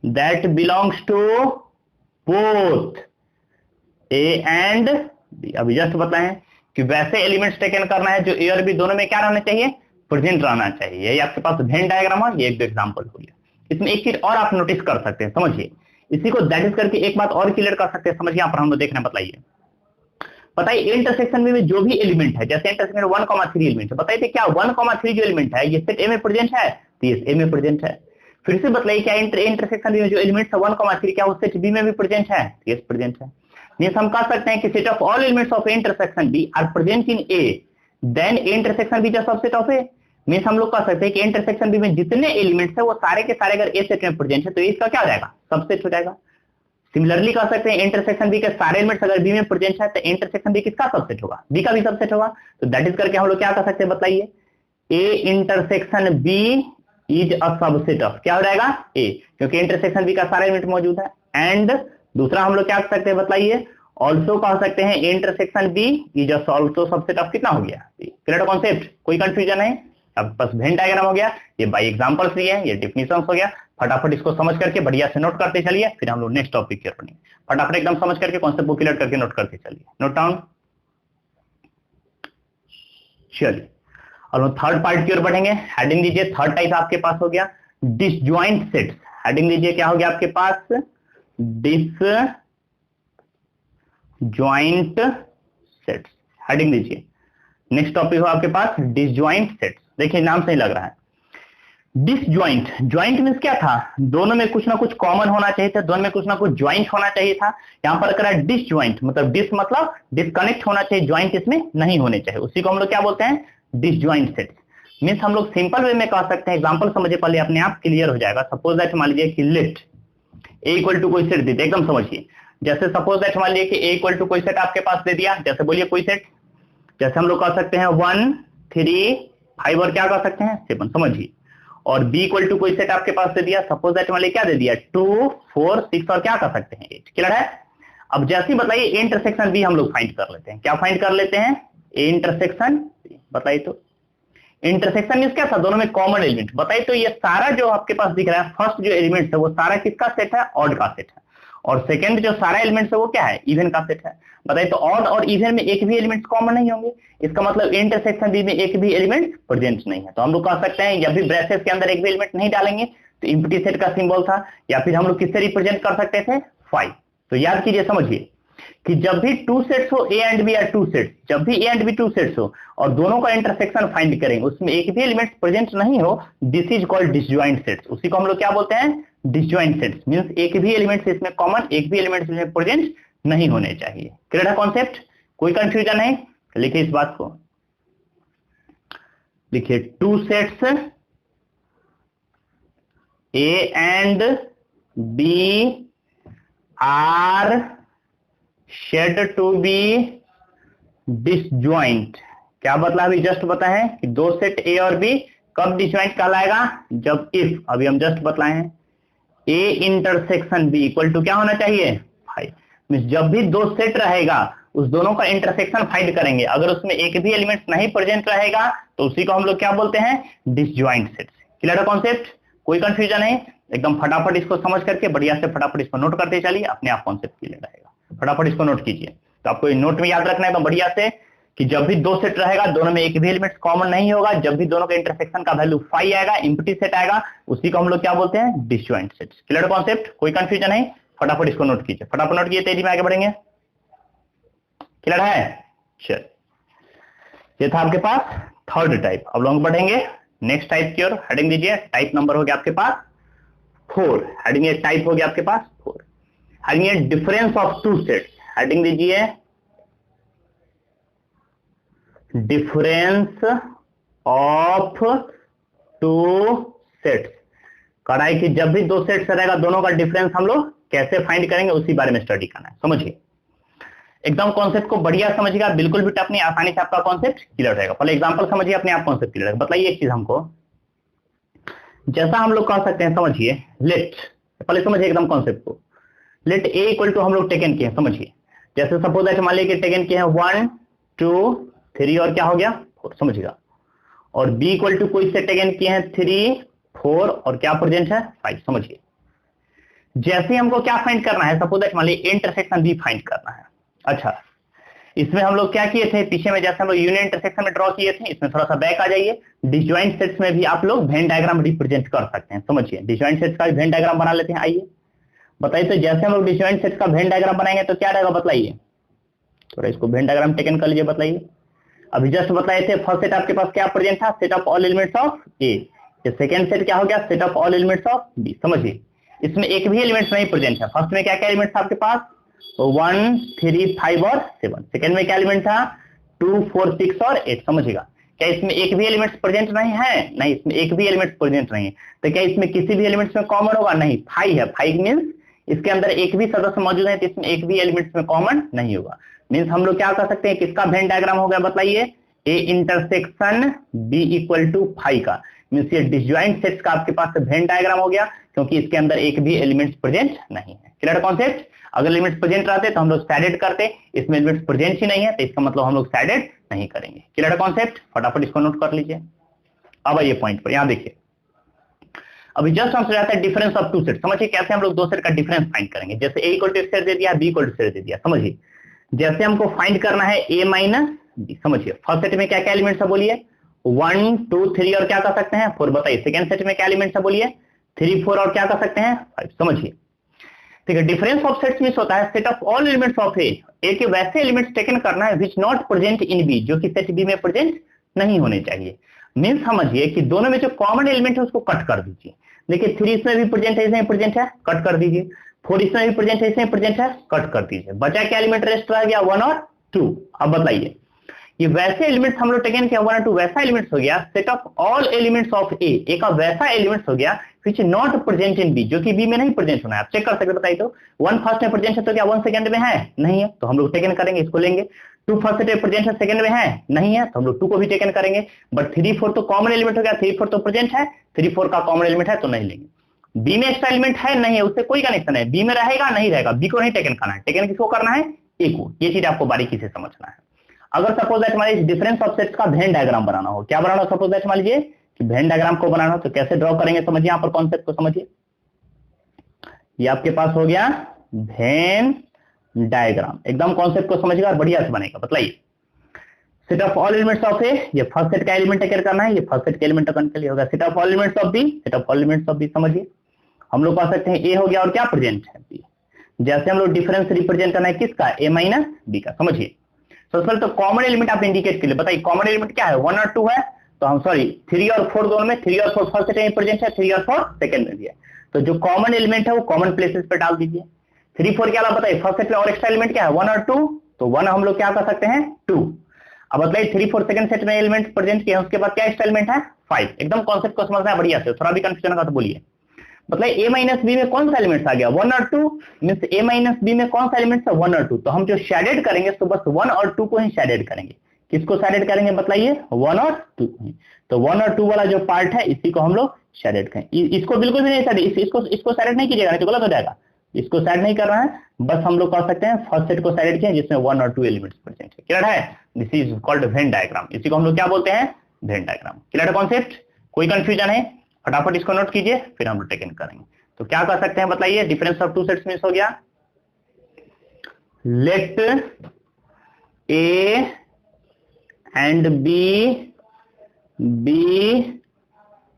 that belongs to both A and B. अभी जस्ट बताएं कि वैसे एलिमेंट्स टेकन करना है जो ए और बी दोनों में क्या रहना चाहिए, प्रेजेंट रहना चाहिए। ये आपके पास वेन डायग्राम है, ये एक एग्जांपल हो गया। इसमें एक चीज और आप नोटिस कर सकते हैं, समझिए इसी को दैट इज करके एक बात और क्लियर कर सकते हैं, समझिए यहाँ पर हम लोग देखना, बताइए बताइए इंटरसेक्शन में जो भी एलिमेंट है, जैसे इंटरसेक्शन 1,3 एलिमेंट है, बताइए क्या 1,3 जो एलिमेंट है ये सेट ए में प्रेजेंट है, तो ये ए में प्रेजेंट है। फिर से बताइए क्या इंटरसेक्शन में जो एलिमेंट्स है 1,3 क्या वो सेट बी में भी प्रेजेंट है, यस प्रेजेंट है। मींस हम कह सकते हैं कि set of all elements of intersection B are present in A, then intersection B is a subset of A. Means हम लोग कह सकते हैं कि इंटरसेक्शन बी में जितने एलिमेंट्स है वो सारे के सारे अगर ए सेट में प्रेजेंट है तो इसका क्या हो जाएगा, सबसेट हो जाएगा। सिमिलरली कह सकते हैं इंटरसेक्शन बी के सारे एलिमेंट्स अगर बी में प्रेजेंट है तो इंटरसेक्शन बी किसका सबसेट होगा, बी का भी सबसेट होगा। तो दैट इज करके हम लोग क्या कर सकते हैं बताइए, A intersection B is a subset of, क्या हो जाएगा ए, क्योंकि इंटरसेक्शन बी का सारा एलिमेंट मौजूद है। एंड दूसरा हम लोग क्या कर सकते हैं बताइए, ऑल्सो कह सकते हैं intersection B is also subset of, कितना हो गया, क्लियर कॉन्सेप्ट, कोई कंफ्यूजन है? अब बस वेन डायग्राम हो गया, ये बाय एग्जांपल्स लिए है, ये डेफिनेशन हो गया। फटाफट इसको समझ करके बढ़िया से नोट करते चलिए, फिर हम लोग नेक्स्ट टॉपिक की ओर बढ़ेंगे। फटाफट एकदम समझ करके कॉन्सेप्ट को क्लियर करके नोट करते चलिए, नोट डाउन। चलिए और हम थर्ड पार्ट की ओर बढ़ेंगे। हेडिंग दीजिए, थर्ड टाइप आपके पास हो गया डिसजॉइंट सेट्स। हेडिंग दीजिए क्या हो गया आपके पास, डिसजॉइंट सेट्स। हेडिंग दीजिए, नेक्स्ट टॉपिक हो आपके पास डिसजॉइंट सेट्स। देखिए नाम से ही लग रहा है डिसजॉइंट, ज्वाइंट मींस क्या था, दोनों में कुछ ना कुछ कॉमन होना चाहिए था, दोनों में कुछ ना कुछ ज्वाइंट होना चाहिए था। यहां पर करा डिसजॉइंट, मतलब डिस मतलब डिस्कनेक्ट होना चाहिए, ज्वाइंट इसमें नहीं होने चाहिए, उसी को हम लोग क्या बोलते हैं, डिसजॉइंट सेट्स। मींस हम लोग सिंपल वे में कह सकते हैं, एग्जांपल समझिए पहले, अपने आप क्लियर हो जाएगा। सपोज दैट मान लीजिए कि लेट ए इक्वल टू कोई सेट दे दिया, एकदम समझिए, जैसे सपोज दैट मान लीजिए कि ए इक्वल टू कोई सेट आपके पास दे दिया, जैसे बोलिए कोई सेट, जैसे हम लोग कह सकते हैं 1 3 5 और क्या कह सकते हैं 7, समझिए। और b इक्वल टू कोई सेट आपके पास दे दिया, सपोज दैट मान लीजिए क्या दे दिया 2 4 6 और क्या कर सकते हैं 8, क्लियर है। अब जैसे ही बताइए इंटरसेक्शन b हम लोग फाइंड कर लेते हैं, क्या फाइंड कर लेते हैं, ए इंटरसेक्शन b, बताइए तो इंटरसेक्शन मींस क्या था, दोनों में कॉमन एलिमेंट। बताइए तो ये सारा जो आपके पास दिख रहा है फर्स्ट जो एलिमेंट है वो सारा किसका सेट है, ऑड का सेट है, और सेकंड जो सारा एलिमेंट्स है वो क्या है, इवन का सेट है। बताइए तो ऑड और इवन में एक भी एलिमेंट्स कॉमन नहीं होंगे, इसका मतलब इंटरसेक्शन बी में एक भी एलिमेंट प्रेजेंट नहीं है। तो हम लोग कह सकते हैं या भी ब्रेसेस के अंदर एक भी एलिमेंट नहीं डालेंगे तो एम्प्टी सेट का सिंबल था, या फिर हम लोग किससे रिप्रेजेंट कर सकते थे 5। तो याद कीजिए, समझिए कि जब भी टू सेट्स हो A and B are two sets, जब भी A and B two sets हो और दोनों का इंटरसेक्शन फाइंड करेंगे उसमें एक भी एलिमेंट प्रेजेंट नहीं हो, this is called disjoint sets. उसी को हम लोग क्या बोलते हैं, डिसजॉइंट सेट्स। मींस एक भी एलिमेंट इसमें कॉमन, एक भी एलिमेंट इसमें प्रेजेंट नहीं होने चाहिए। क्लियर है कॉन्सेप्ट, कोई कंफ्यूजन है? लिखिए इस बात को, लिखिए two sets A and B are said to be disjoint. क्या बदला अभी जस्ट बताए कि दो सेट ए और बी कब डिसजॉइंट कहलाएगा, जब इफ, अभी हम जस्ट बताए हैं A intersection B equal to क्या होना चाहिए 5। मींस जब भी दो सेट रहेगा उस दोनों का इंटरसेक्शन फाइंड करेंगे, अगर उसमें एक भी एलिमेंट नहीं प्रेजेंट रहेगा तो उसी को हम लोग क्या बोलते हैं, डिसजॉइंट सेट्स। क्लियर है कॉन्सेप्ट, कोई कंफ्यूजन है? एकदम फटाफट इसको समझ करके बढ़िया से फटाफट इसको नोट करते चलिए, अपने आप कॉन्सेप्ट क्लियर रहेगा। फटाफट इसको नोट कीजिए। तो आपको नोट में याद रखना है तो बढ़िया से कि जब भी दो सेट रहेगा दोनों में एक भी एलिमेंट कॉमन नहीं होगा, जब भी दोनों का इंटरसेक्शन का वैल्यू 5 आएगा, एम्प्टी सेट आएगा, उसी को हम लोग क्या बोलते हैं, डिसजॉइंट सेट। क्लियर कॉन्सेप्ट, कोई कंफ्यूजन है? फटाफट इसको नोट कीजिए, फटाफट नोट कीजिए, तेजी में आगे बढ़ेंगे। क्लियर है? चल, ये था आपके पास थर्ड टाइप। अब लोग बढ़ेंगे नेक्स्ट टाइप की ओर। हेडिंग दीजिए, टाइप नंबर हो गया आपके पास 4। हेडिंग टाइप हो गया आपके पास 4। Heading difference of two sets. Heading दीजिए डिफरेंस ऑफ टू सेट्स। कढ़ाई की जब भी दो सेट्स रहेगा दोनों का डिफरेंस हम लोग कैसे फाइंड करेंगे उसी बारे में स्टडी करना है। समझिए, एकदम कॉन्सेप्ट को बढ़िया समझिएगा, बिल्कुल भी टफ नहीं, आसानी से आपका कॉन्सेप्ट क्लियर रहेगा। पहले एग्जांपल समझिए, अपने आप कॉन्सेप्ट क्लियर रहेगा। बताइए एक चीज हमको, जैसा हम लोग कह सकते हैं, समझिए, लेट, पहले समझिए एकदम कॉन्सेप्ट को। लेट ए इक्वल टू हम लोग टेकन किए हैं, समझिए, जैसे सपोज है मान लीजिए टेकन किए हैं 1 2 3 और क्या हो गया 4, समझिएगा। और बी इक्वल टू कोई से टेकन किए हैं 3 4 और क्या प्रेजेंट है 5, समझिए। जैसे हमको क्या फाइंड करना है, सपोज दैट मान लीजिए इंटरसेक्शन बी फाइंड करना है। अच्छा, इसमें हम लोग क्या किए थे पीछे में, जैसे हम लोग यूनियन इंटरसेक्शन में ड्रॉ किए थे, इसमें थोड़ा सा बैक आ जाइए। डिसजॉइंट सेट्स में भी आप लोग वेन डायग्राम रिप्रेजेंट कर सकते हैं, समझिए। डिसजॉइंट सेट्स का भी वेन डायग्राम बना लेते हैं, आइए बताइए। तो जैसे हम लोग डिसजॉइंट सेट्स का वेन डायग्राम बनाएंगे तो क्या रहेगा बताइए, थोड़ा इसको वेन डायग्राम टेकन कर लीजिए, बताइए। अभी जस्ट बताए थे फर्स्ट सेट आपके पास क्या प्रेजेंट था, set of all elements of A. Second set क्या हो गया, set of all elements of B, समझिए। इसमें एक भी एलिमेंट्स नहीं प्रेजेंट है। फर्स्ट में क्या क्या एलिमेंट्स था आपके पास, 1 3 5 और 7। सेकंड में क्या एलिमेंट था 2 4 6 और 8, समझिएगा। क्या इसमें एक भी एलिमेंट्स प्रेजेंट नहीं है, नहीं, इसमें एक भी एलिमेंट्स प्रेजेंट नहीं है। तो क्या इसमें किसी भी एलिमेंट्स में कॉमन होगा, नहीं, 5 है। 5 मींस इसके अंदर एक भी सदस्य मौजूद है, तो इसमें एक भी एलिमेंट्स में कॉमन नहीं होगा। मींस हम लोग क्या कर सकते हैं, किसका वेन डायग्राम हो गया बताइए, A intersection B equal to 5 का। मींस ये डिसजॉइंट सेट्स का आपके पास वेन डायग्राम हो गया, क्योंकि इसके अंदर एक भी एलिमेंट्स प्रेजेंट नहीं है। Clear concept? अगर एलिमेंट्स प्रेजेंट रहते तो हम लोग सैडेड करते, इसमें एलिमेंट्स प्रेजेंट ही नहीं है, तो इसका मतलब हम लोग सैडेड नहीं करेंगे। क्लियर कॉन्सेप्ट, फटाफट इसको नोट कर लीजिए। अब आइए पॉइंट पर, यहां देखिए, अभी जस्ट हम जाते हैं डिफरेंस ऑफ टू सेट। समझिए कैसे हम लोग दो सेट का डिफरेंस फाइंड करेंगे। जैसे ए इक्वल टू सेट दे दिया, बी इक्वल टू सेट दे दिया, समझिए। जैसे हमको फाइंड करना है ए माइनस बी, समझिए। फर्स्ट सेट में क्या क्या एलिमेंट्स है बोलिए, 1 2 3 और क्या कर सकते हैं 4, बताइए। सेकंड सेट में क्या एलिमेंट्स है बोलिए, 3 4 और क्या कर सकते हैं 5, समझिए। ठीक है, डिफरेंस ऑफ सेट्स मींस होता है set of all elements of A के वैसे एलिमेंट्स टेकन करना है which not present in B, जो कि सेट बी में प्रेजेंट नहीं होने चाहिए। मींस समझिए कि दोनों में जो कॉमन एलिमेंट है उसको कट कर दीजिए। देखिए 3 इसमें भी प्रेजेंट है, इसमें प्रेजेंट है, कट कर दीजिए। 4 इसमें भी प्रेजेंट है, इसमें प्रेजेंट है, कट कर दीजिए। बचा क्या एलिमेंट रेस्ट रह गया 1 और 2। अब बताइए, ये वैसे एलिमेंट्स हम लोग टेकन किया 1 और 2, वैसा एलिमेंट्स हो गया set of all elements of A का वैसा एलिमेंट्स हो गया which not present in B, जो कि बी में नहीं प्रेजेंट होना है। आप चेक कर सकते, बताइए तो 1 फर्स्ट में प्रेजेंट है तो क्या 1 सेकंड में है, नहीं है, तो हम लोग टेकन करेंगे, इसको लेंगे। 2 फर्स्ट में प्रेजेंट है, सेकंड में है, नहीं है, तो हम लोग 2 को भी टेकन करेंगे। बट 3 4 तो कॉमन एलिमेंट हो गया, 3 4 तो प्रेजेंट है, 3 4 का कॉमन एलिमेंट है तो नहीं लेंगे। बी में एक्स्ट्रा एलिमेंट है, नहीं है, उससे कोई कनेक्शन है, बी में रहेगा नहीं रहेगा, बी को नहीं टेकन करना है, टेकन किसको करना है ए को। ये चीज आपको बारीकी से समझना है। अगर सपोज दैट हमारे डिफरेंस ऑफ सेट्स का वेन डायग्राम बनाना हो, क्या बनाना हो, सपोज दैट मान लीजिए कि वेन डायग्राम को बनाना हो तो कैसे ड्रॉ करेंगे, समझिए। यहां पर कॉन्सेप्ट को समझिए, ये आपके पास हो गया वेन डायग्राम। एकदम कॉन्सेप्ट को समझिएगा और बढ़िया से बनेगा। बताइए set of all elements of A, ये फर्स्ट सेट का एलिमेंट टेक करना है, ये फर्स्ट सेट का एलिमेंट टेकन के लिए होगा। Set of all elements of B, set of all elements of B, समझिए। हम लोग कह सकते हैं ए हो गया और क्या प्रेजेंट है बी। जैसे हम लोग डिफरेंस रिप्रेजेंट करना है किसका, ए माइनस बी का, समझिए। सबसे पहले तो कॉमन एलिमेंट आप इंडिकेट के लिए बताइए, कॉमन एलिमेंट क्या है 1 और 2 है, तो हम सॉरी 3 और 4 दोनों में, 3 और 4 फर्स्ट सेट में प्रेजेंट है, 3 और 4 सेकंड में भी है, तो जो कॉमन एलिमेंट है वो कॉमन प्लेसेस पे डाल दीजिए। 3 4 क्या बताइए, फर्स्ट सेट में और एक्स्ट्रा एलिमेंट क्या है 1 और 2, तो 1 हम लोग क्या कर सकते हैं 2। अब बताइए 3 4 सेकंड सेट में एलिमेंट प्रेजेंट किए, उसके बाद क्या एक्स्ट्रा एलिमेंट है 5। एकदम कॉन्सेप्ट को समझना है बढ़िया से, थोड़ा भी कंफ्यूजन होगा तो बोलिए। मतलब ए माइनस बी में कौन सा एलिमेंट्स आ गया 1 और 2, मींस ए माइनस बी में कौन सा एलिमेंट्स है 1 और 2, तो हम जो शेडेड करेंगे तो बस 1 और 2 को ही शेडेड करेंगे। किसको शेडेड करेंगे बताइए 1 और 2, तो 1 और 2 वाला जो पार्ट है इसी को हम लोग शेडेड करेंगे। इसको बिल्कुल भी नहीं शेडेड, इसको शेडेड नहीं कीजिएगा, नहीं तो गलत हो जाएगा। इसको शेड नहीं कर रहा है, बस हम लोग कह सकते हैं फर्स्ट सेट को शेडेड किया जिसमें 1 और 2 एलिमेंट्स प्रेजेंट है। क्लियर है? This is called Venn diagram, इसी को हम लोग क्या बोलते हैं वेन डायग्राम। क्लियर है कॉन्सेप्ट? कोई कंफ्यूजन है? फटाफट इसको नोट कीजिए, फिर हम लोग टेकन करेंगे। तो क्या कर सकते हैं बताइए, difference of two sets means हो गया let A and B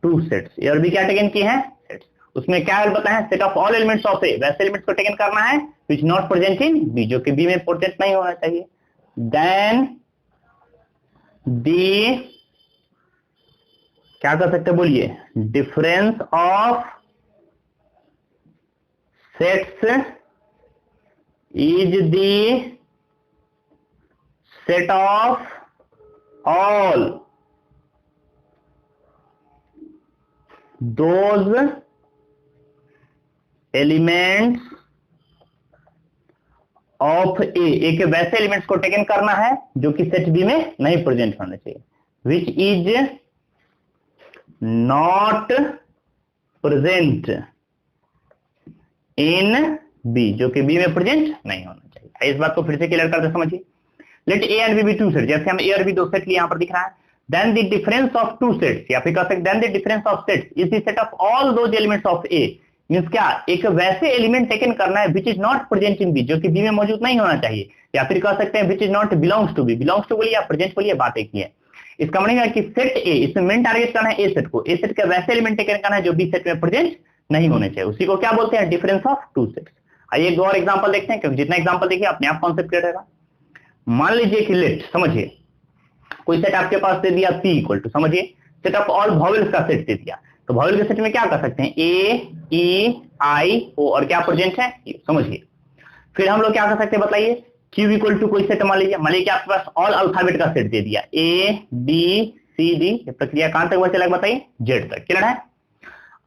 two sets, A और बी क्या टेकन किए हैं? सेट्स। उसमें क्या बताया? Set of all elements of A, वैसे एलिमेंट्स को टेकन करना है which not present in B, जो कि बी में प्रेजेंट नहीं होना चाहिए। देन दी क्या कर सकते हैं बोलिए? Difference of sets is the set of all those elements of A के वैसे एलिमेंट्स को टेकन करना है जो कि सेट बी में नहीं प्रेजेंट होना चाहिए, which is not present in B, जो कि बी में प्रेजेंट नहीं होना चाहिए। इस बात को फिर से क्लियर करते समझिए। Let A and B be two set, जैसे हम ए और बी दो सेट लिए यहां पर दिख रहा है। Then the difference of two sets, या फिर कह सकते then the difference of sets is the set of all those elements of A, means क्या? एक वैसे एलिमेंट टेकन करना है which is not present in B, जो कि बी में मौजूद नहीं होना चाहिए, या फिर कह सकते हैं which is not belongs to B. Belongs to बोलिए या प्रेजेंट बोलिए, बात एक ही है। इसका मतलब है कि सेट ए, इसमें मेन टारगेट करना है ए सेट को, ए सेट के वैसे एलिमेंट टेकन करना है जो बी सेट में प्रेजेंट नहीं होने चाहिए, उसी को क्या बोलते हैं? Difference of two sets. आइए एक और एग्जांपल देखते हैं, क्योंकि जितना एग्जांपल देखिए अपने आप कॉन्सेप्ट क्लियर रहेगा। मान लीजिए कि लेट, समझिए कोई सेट आपके पास दे दिया C इक्वल टू, समझिए सेट ऑफ ऑल वॉवेल्स का सेट दे दिया, तो वॉवेल के सेट में क्या कर सकते हैं? ए, ई, आई, ओ, और क्या प्रेजेंट है? समझिए। फिर हम लोग क्या कर सकते हैं बताइए? Q इक्वल टू कोई सेट मान लीजिए कि आपके पास ऑल अल्फाबेट का सेट दे दिया, ए, बी, सी, डी, ये प्रक्रिया कहां तक बढ़ चलेगा बताइए? जेड तक। क्लियर है?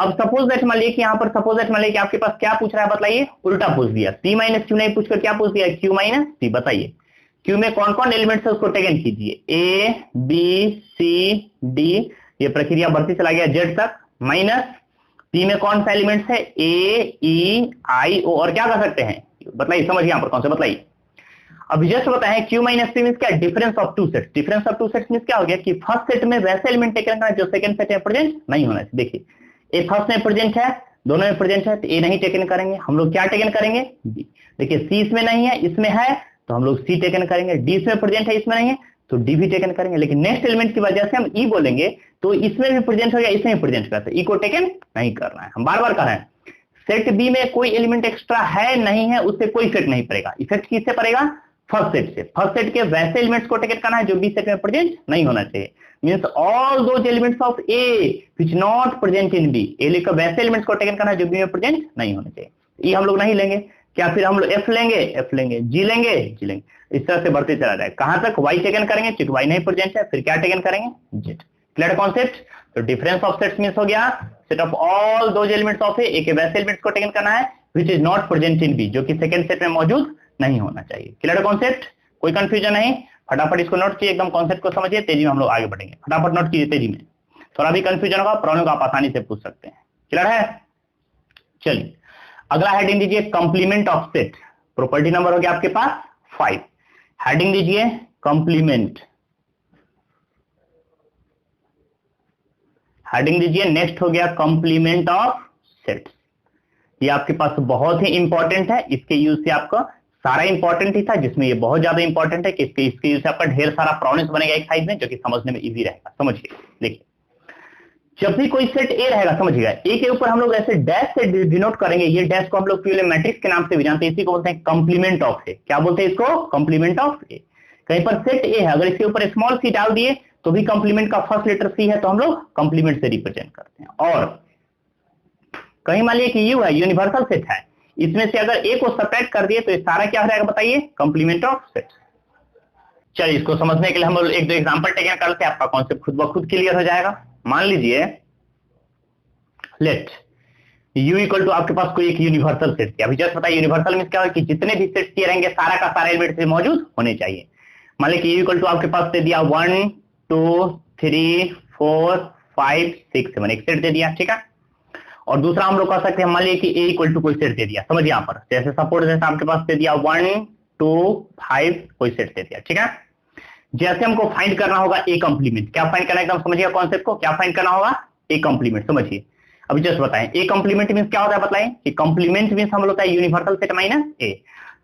अब सपोज दैट मान लीजिए कि यहाँ पर सपोज दैट मान लीजिए कि आपके पास क्या पूछ रहा है बताइए? उल्टा पूछ दिया, C माइनस क्यू नहीं पूछकर क्या पूछ दिया? Q माइनस सी। बताइए क्यू में कौन कौन एलिमेंट्स है उसको टेकन कीजिए, ए, बी, सी, डी, ये प्रक्रिया बढ़ती चला गया जेड तक, माइनस पी में कौन सा एलिमेंट्स है? ए, ई, आई, ओ, और क्या कर सकते हैं? बताइए, समझिए यहां पर कौन से बताइए। अब जस्ट बताएं क्यू माइनस पी मींस क्या? Difference of two sets. Difference of two sets means क्या हो गया कि फर्स्ट सेट में वैसे एलिमेंट टेकन करना है जो सेकंड सेट में प्रेजेंट नहीं होना चाहिए। देखिए ए फर्स्ट में प्रेजेंट है, दोनों में प्रेजेंट है, तो ए नहीं टेकन करेंगे, हम लोग क्या टेकन करेंगे? बी। देखिए सी इसमें नहीं है, इसमें है, तो हम लोग सी टेकन करेंगे। डी इसमें प्रेजेंट है, इसमें नहीं है, तो डी भी टेकन करेंगे। लेकिन नेक्स्ट एलिमेंट की वजह से हम ई बोलेंगे, तो इसमें भी प्रेजेंट हो गया, इसमें भी प्रेजेंट करते, ई को टेकन नहीं करना है। हम बार बार कह रहे हैं सेट बी में कोई एलिमेंट एक्स्ट्रा है नहीं है, उससे कोई इफेक्ट नहीं पड़ेगा। इफेक्ट किससे पड़ेगा? फर्स्ट सेट से। फर्स्ट सेट के वैसे एलिमेंट्स को टेकन करना है जो बी सेट में प्रेजेंट नहीं होना चाहिए, means all those elements of A which not present in B. A का वैसे एलिमेंट्स को टेकन करना है जो बी में प्रेजेंट नहीं होने चाहिए। ई हम लोग नहीं लेंगे, क्या फिर हम लोग एफ लेंगे, जी लेंगे, इस तरह से बढ़ते चला जाए। कहां तक? वाई टेकन करेंगे, क्योंकि वाई नहीं प्रेजेंट है, फिर क्या टेकन करेंगे? जेड। Clear concept? तो डिफरेंस ऑफ सेट्स मींस हो गया set of all those elements of A के वैसे एलिमेंट्स को टेकन करना है which is not present in B, जो कि सेकंड सेट में मौजूद नहीं होना चाहिए। Clear concept? कोई कंफ्यूजन नहीं? फटाफट इसको नोट कीजिए, एकदम कॉन्सेप्ट को समझिए, तेजी में हम लोग आगे बढ़ेंगे। फटाफट नोट कीजिए तेजी में, थोड़ा भी कंफ्यूजन होगा प्रॉब्लम को आप आसानी से पूछ सकते हैं। क्लियर है? चलिए अगला हेडिंग दीजिए complement of set. Property number हो गया आपके पास 5। हेडिंग दीजिए कंप्लीमेंट। हेडिंग दीजिए नेक्स्ट हो गया कंप्लीमेंट ऑफ सेट्स। ये आपके पास बहुत ही इंपॉर्टेंट है, इसके यूज से आपका सारा इंपॉर्टेंट ही था, जिसमें ये बहुत ज्यादा इंपॉर्टेंट है कि इसके यूज से आपका ढेर सारा प्रॉब्लम्स बनेगा एक साइड में, जो कि समझने में इजी रहेगा। समझिए, देखिए जब भी कोई सेट ए रहेगा, समझिएगा ए के ऊपर हम लोग ऐसे डैश से डिनोट करेंगे। ये डैश को हम लोग प्यूरली मैट्रिक्स के नाम से भी जानते हैं, इसी को बोलते हैं कंप्लीमेंट ऑफ ए। क्या बोलते हैं इसको? कंप्लीमेंट ऑफ ए। कहीं पर सेट ए है, अगर इसके ऊपर स्मॉल सी डाल दिए तो भी कंप्लीमेंट का फर्स्ट लेटर सी है, तो हम लोग कंप्लीमेंट से रिप्रेजेंट करते हैं। और कहीं मान लीजिए कि यू है, यूनिवर्सल सेट है, इसमें से अगर ए को सब्ट्रैक्ट कर दिए तो ये सारा क्या हो जाएगा बताइए? Complement of set. चलिए इसको समझने के लिए हम लोग एक दो एग्जांपल टेकन करते हैं, आपका कॉन्सेप्ट खुद ब खुद क्लियर हो जाएगा। मान लीजिए लेट u इक्वल टू आपके पास कोई एक यूनिवर्सल सेट किया। अभी जस्ट बताइए यूनिवर्सल मींस क्या है कि जितने भी सेट किए रहेंगे सारा का सारा एलिमेंट से मौजूद होने चाहिए। मान लीजिए कि u इक्वल टू आपके पास दे दिया 1 2 3 4 5 6 7, एक सेट दे दिया, ठीक है। और दूसरा हम लोग कह सकते हैं, मान लीजिए कि a इक्वल टू कोई सेट दे दिया, समझिए यहाँ पर जैसे सपोर्ट जैसे आपके पास दे दिया 1 2 5 कोई सेट दे दिया, ठीक है। जैसे हमको फाइंड करना होगा ए कंप्लीमेंट। क्या फाइंड करना है? एकदम समझिए कॉन्सेप्ट को, क्या फाइंड करना होगा? ए कंप्लीमेंट। समझिए अभी जस्ट बताएं ए कंप्लीमेंट मींस क्या होता है बताएं कि कंप्लीमेंट मींस हम लोग होता है यूनिवर्सल सेट माइनस ए।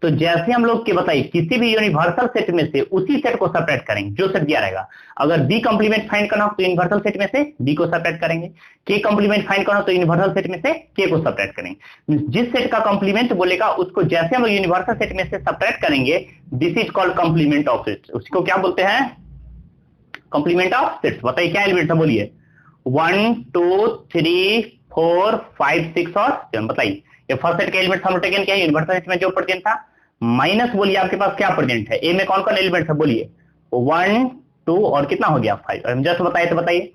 तो जैसे हम लोग के बताइए किसी भी यूनिवर्सल सेट में से उसी सेट को सेपरेट करेंगे जो सेट दिया रहेगा। अगर बी कंप्लीमेंट फाइंड करना हो तो यूनिवर्सल सेट में से बी को सेपरेट करेंगे, के कंप्लीमेंट फाइंड करना हो तो यूनिवर्सल सेट में से के को सेपरेट करेंगे। जिस सेट का कंप्लीमेंट बोलेगा उसको जैसे हम लोग यूनिवर्सल सेट में से सेपरेट करेंगे, this is called complement of sets. उसको क्या बोलते हैं? Complement of sets. बताइए क्या एलिमेंट है, बोलिए। 1 2 3 4 5 6 और 7। बताइए ये फर्स्ट सेट का एलिमेंट हम टेकन क्या है? यूनिवर्सल सेट में जो प्रेजेंट था माइनस बोलिए आपके पास क्या प्रेजेंट है? ए में कौन कौन एलिमेंट है बोलिए? 1 2 और कितना हो गया 5। और हम जस्ट बताए तो बताइए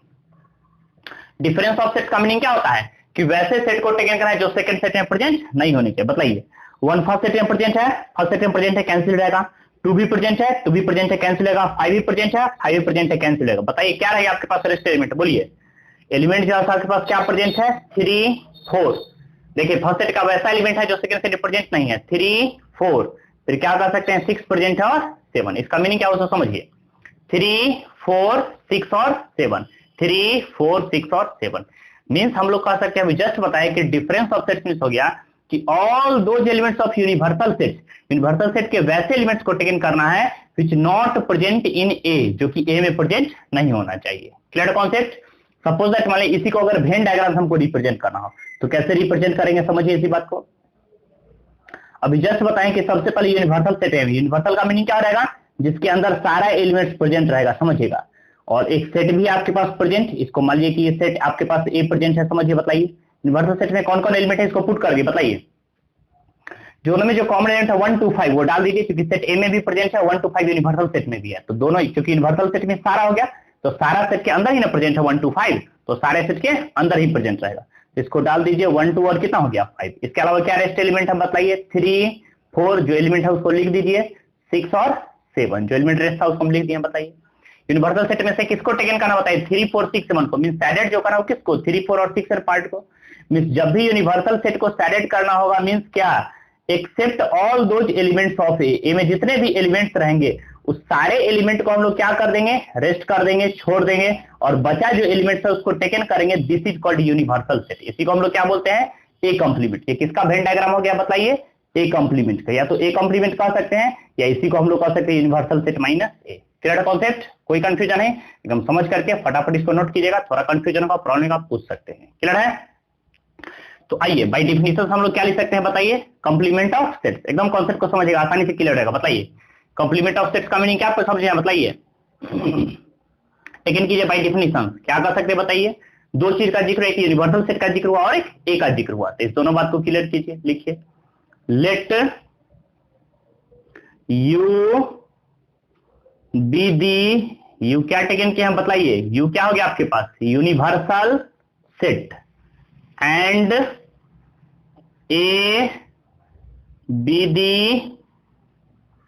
डिफरेंस ऑफ सेट का मीनिंग क्या होता है कि वैसे सेट को टेकन करना है जो सेकंड सेट में प्रेजेंट नहीं होने के। बताइए 1 फर्स्ट सेट में प्रेजेंट है, फर्स्ट सेट में प्रेजेंट है, कैंसिल रहेगा। 2 भी प्रेजेंट है, 2 भी प्रेजेंट है, कैंसिल रहेगा। 5 भी प्रेजेंट है, 5 भी प्रेजेंट है, कैंसिल रहेगा। बताइए क्या रहेगा आपके पास रेस्ट एलिमेंट? बोलिए एलिमेंट जो आपके पास क्या प्रेजेंट है? 3 4। देखिए फर्स्ट सेट का वैसा एलिमेंट है जो सेकंड सेट प्रेजेंट नहीं है, 3 4। फिर क्या कर सकते हैं? 6 प्रेजेंट है और 7। इसका मीनिंग क्या होता है समझिए, 3 4 6 और 7, 3 4 6 और 7 मींस हम लोग कह सकते हैं, अभी जस्ट बताया कि डिफरेंस ऑफ सेट मींस हो गया कि all those elements of universal set, universal set के वैसे एलिमेंट्स को टेकन करना है विच नॉट प्रेजेंट इन ए, जो कि ए में प्रेजेंट नहीं होना चाहिए। Clear concept? सपोज दैट मान लीजिए इसी को अगर वेन डायग्राम हमको रिप्रेजेंट करना हो तो कैसे रिप्रेजेंट करेंगे, समझिए इसी बात को। अभी जस्ट बताएं कि सबसे पहले यूनिवर्सल सेट है। यूनिवर्सल का मीनिंग क्या रहेगा? जिसके अंदर सारा एलिमेंट्स प्रेजेंट रहेगा, समझिएगा। और एक सेट भी आपके पास प्रेजेंट, इसको मान लीजिए कि ये सेट आपके पास ए प्रेजेंट है, समझिए। बताइए यूनिवर्सल सेट में कौन कौन एलिमेंट है, इसको पुट करके बताइए। दोनों में जो कॉमन एलिमेंट है 1 2 5 वो डाल दीजिए, क्योंकि सेट ए में भी प्रेजेंट है, 1 2 5 यूनिवर्सल सेट में भी है। तो दोनों, क्योंकि यूनिवर्सल सेट में सारा हो गया तो सारा सेट के अंदर ही ना प्रेजेंट है 1 2 5, तो सारे सेट के अंदर ही प्रेजेंट रहेगा। इसको डाल दीजिए 1 2 और कितना हो गया 5। इसके अलावा क्या रेस्ट एलिमेंट है बताइए? 3 4 जो एलिमेंट है उसको लिख दीजिए, 6 और 7 जो एलिमेंट रेस्ट था उसको हम लिख दिए। बताइए यूनिवर्सल सेट में से किसको टेकन करना बताइए? 3 4 6 7 को, मींस सैडेड जो करना हो किसको? 3 4 और 6 पार्ट को। मींस जब भी यूनिवर्सल सेट को सैडेड करना होगा मींस क्या? Except all those elements of A में जितने भी एलिमेंट्स रहेंगे उस सारे एलिमेंट को हम लोग क्या कर देंगे? रेस्ट कर देंगे, छोड़ देंगे, और बचा जो एलिमेंट्स है उसको टेकन करेंगे। This is called universal set. इसी को हम लोग क्या बोलते हैं? ए कंप्लीमेंट। ये किसका वेन डायग्राम हो गया बताइए? ए कंप्लीमेंट का। या तो ए कंप्लीमेंट कह सकते हैं या इसी को हम लोग कह सकते हैं universal set minus A. Clear concept? कोई कंफ्यूजन है? एकदम समझ करके फटाफट इसको नोट कीजिएगा, थोड़ा कंफ्यूजन होगा प्रॉब्लम आप पूछ सकते हैं। क्लियर है? तो आइए बाय डेफिनेशन हम लोग क्या लिख सकते हैं बताइए? Complement of sets. एकदम कॉन्सेप्ट को समझिएगा, आसानी से क्लियर रहेगा। बताइए कंप्लीमेंट ऑफ सेट्स का मीनिंग क्या आपको समझिए? बताइए टेकन कीजिए बाय डेफिनेशन। क्या कर सकते हैं बताइए? दो चीज का जिक्र, एक यूनिवर्सल सेट का जिक्र हुआ और एक ए का जिक्र हुआ। तो इस दोनों बात को क्लियर कीजिए, लिखिए let U be the, U क्या टेकन किया हम बताइए? यू क्या हो गया आपके पास? Universal set and A be the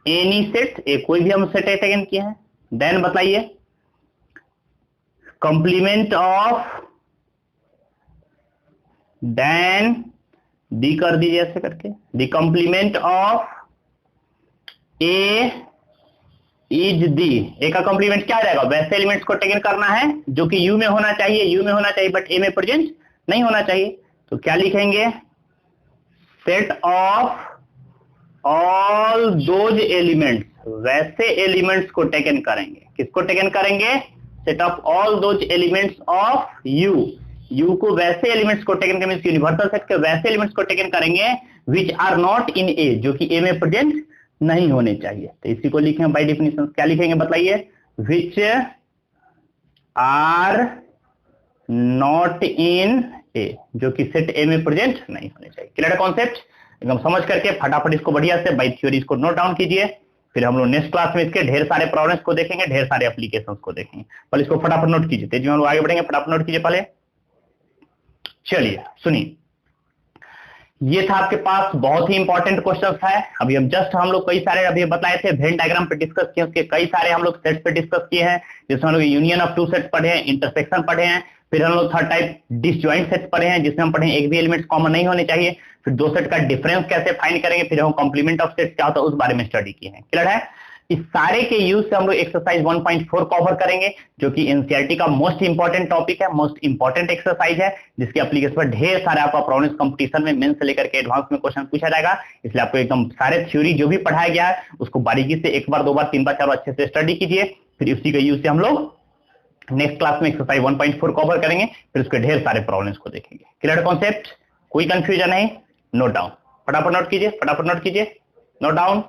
any set, A कोई भी हम सेट टेकन किया है। देन बताइए कंप्लीमेंट ऑफ, देन डी कर दीजिए ऐसे करके, the complement of A is the. A का कंप्लीमेंट क्या रहेगा? वैसे एलिमेंट्स को टेकन करना है जो कि यू में होना चाहिए, यू में होना चाहिए बट ए में प्रेजेंट नहीं होना चाहिए। तो क्या लिखेंगे? Set of all those elements, वैसे एलिमेंट्स को टेकन करेंगे। किसको टेकन करेंगे? Set of all those elements of you, you को वैसे एलिमेंट्स को टेकन करेंगे, यूनिवर्सल सेट के वैसे एलिमेंट्स को टेकन करेंगे विच आर नॉट इन ए, जो कि ए में प्रेजेंट नहीं होने चाहिए। तो इसी को लिखेंगे बाय डेफिनेशन। क्या लिखेंगे बताइए? विच आर नॉट इन ए, जो कि सेट ए में प्रेजेंट नहीं होने चाहिए। Clear concept? एकदम समझ करके फटाफट इसको बढ़िया से बाय थ्योरी इसको नोट डाउन कीजिए। फिर हम लोग नेक्स्ट क्लास में इसके ढेर सारे प्रॉब्लम्स को देखेंगे, ढेर सारे एप्लीकेशंस को देखेंगे। पहले इसको फटाफट नोट कीजिए, तेजी में हम लोग आगे बढ़ेंगे, फटाफट नोट कीजिए पहले। चलिए सुनिए, ये था आपके पास बहुत ही इंपॉर्टेंट क्वेश्चंस है। अभी हम जस्ट हम लोग कई सारे अभी बताए थे, वेन डायग्राम पे डिस्कस किए, उसके कई सारे हम लोग सेट्स पे डिस्कस किए हैं, जिसमें हम लोग यूनियन ऑफ टू सेट्स पढ़े हैं, इंटरसेक्शन पढ़े हैं, फिर हम लोग थर्ड टाइप डिसजॉइंट सेट्स पढ़े हैं जिसमें हम पढ़े हैं एक भी एलिमेंट्स कॉमन नहीं होने चाहिए, फिर दो सेट का डिफरेंस कैसे फाइंड करेंगे, फिर हम कॉम्प्लीमेंट ऑफ सेट्स क्या होता है उस बारे में स्टडी किए हैं। क्लियर है? इस सारे के यूज से हम लोग एक्सरसाइज 1.4 कवर करेंगे, जो कि एनसीईआरटी का मोस्ट इंपॉर्टेंट टॉपिक है, मोस्ट इंपॉर्टेंट एक्सरसाइज है, जिसके एप्लीकेशन पर ढेर सारे आपका प्रॉब्लम्स कंपटीशन में मेंस से लेकर के एडवांस में क्वेश्चन पूछा जाएगा। इसलिए आपको एकदम सारे थ्योरी जो भी पढ़ाया गया है उसको बारीकी से एक बार, दो बार, तीन बार, चार बार अच्छे से स्टडी कीजिए। फिर उसी के यूज से हम लोग नेक्स्ट क्लास में एक्सरसाइज 1.4 कवर करेंगे, फिर उसके ढेर सारे प्रॉब्लम्स को देखेंगे। Clear concept? कोई कंफ्यूजन है? नोट डाउन, फटाफट नोट कीजिए, फटाफट नोट कीजिए, नोट डाउन।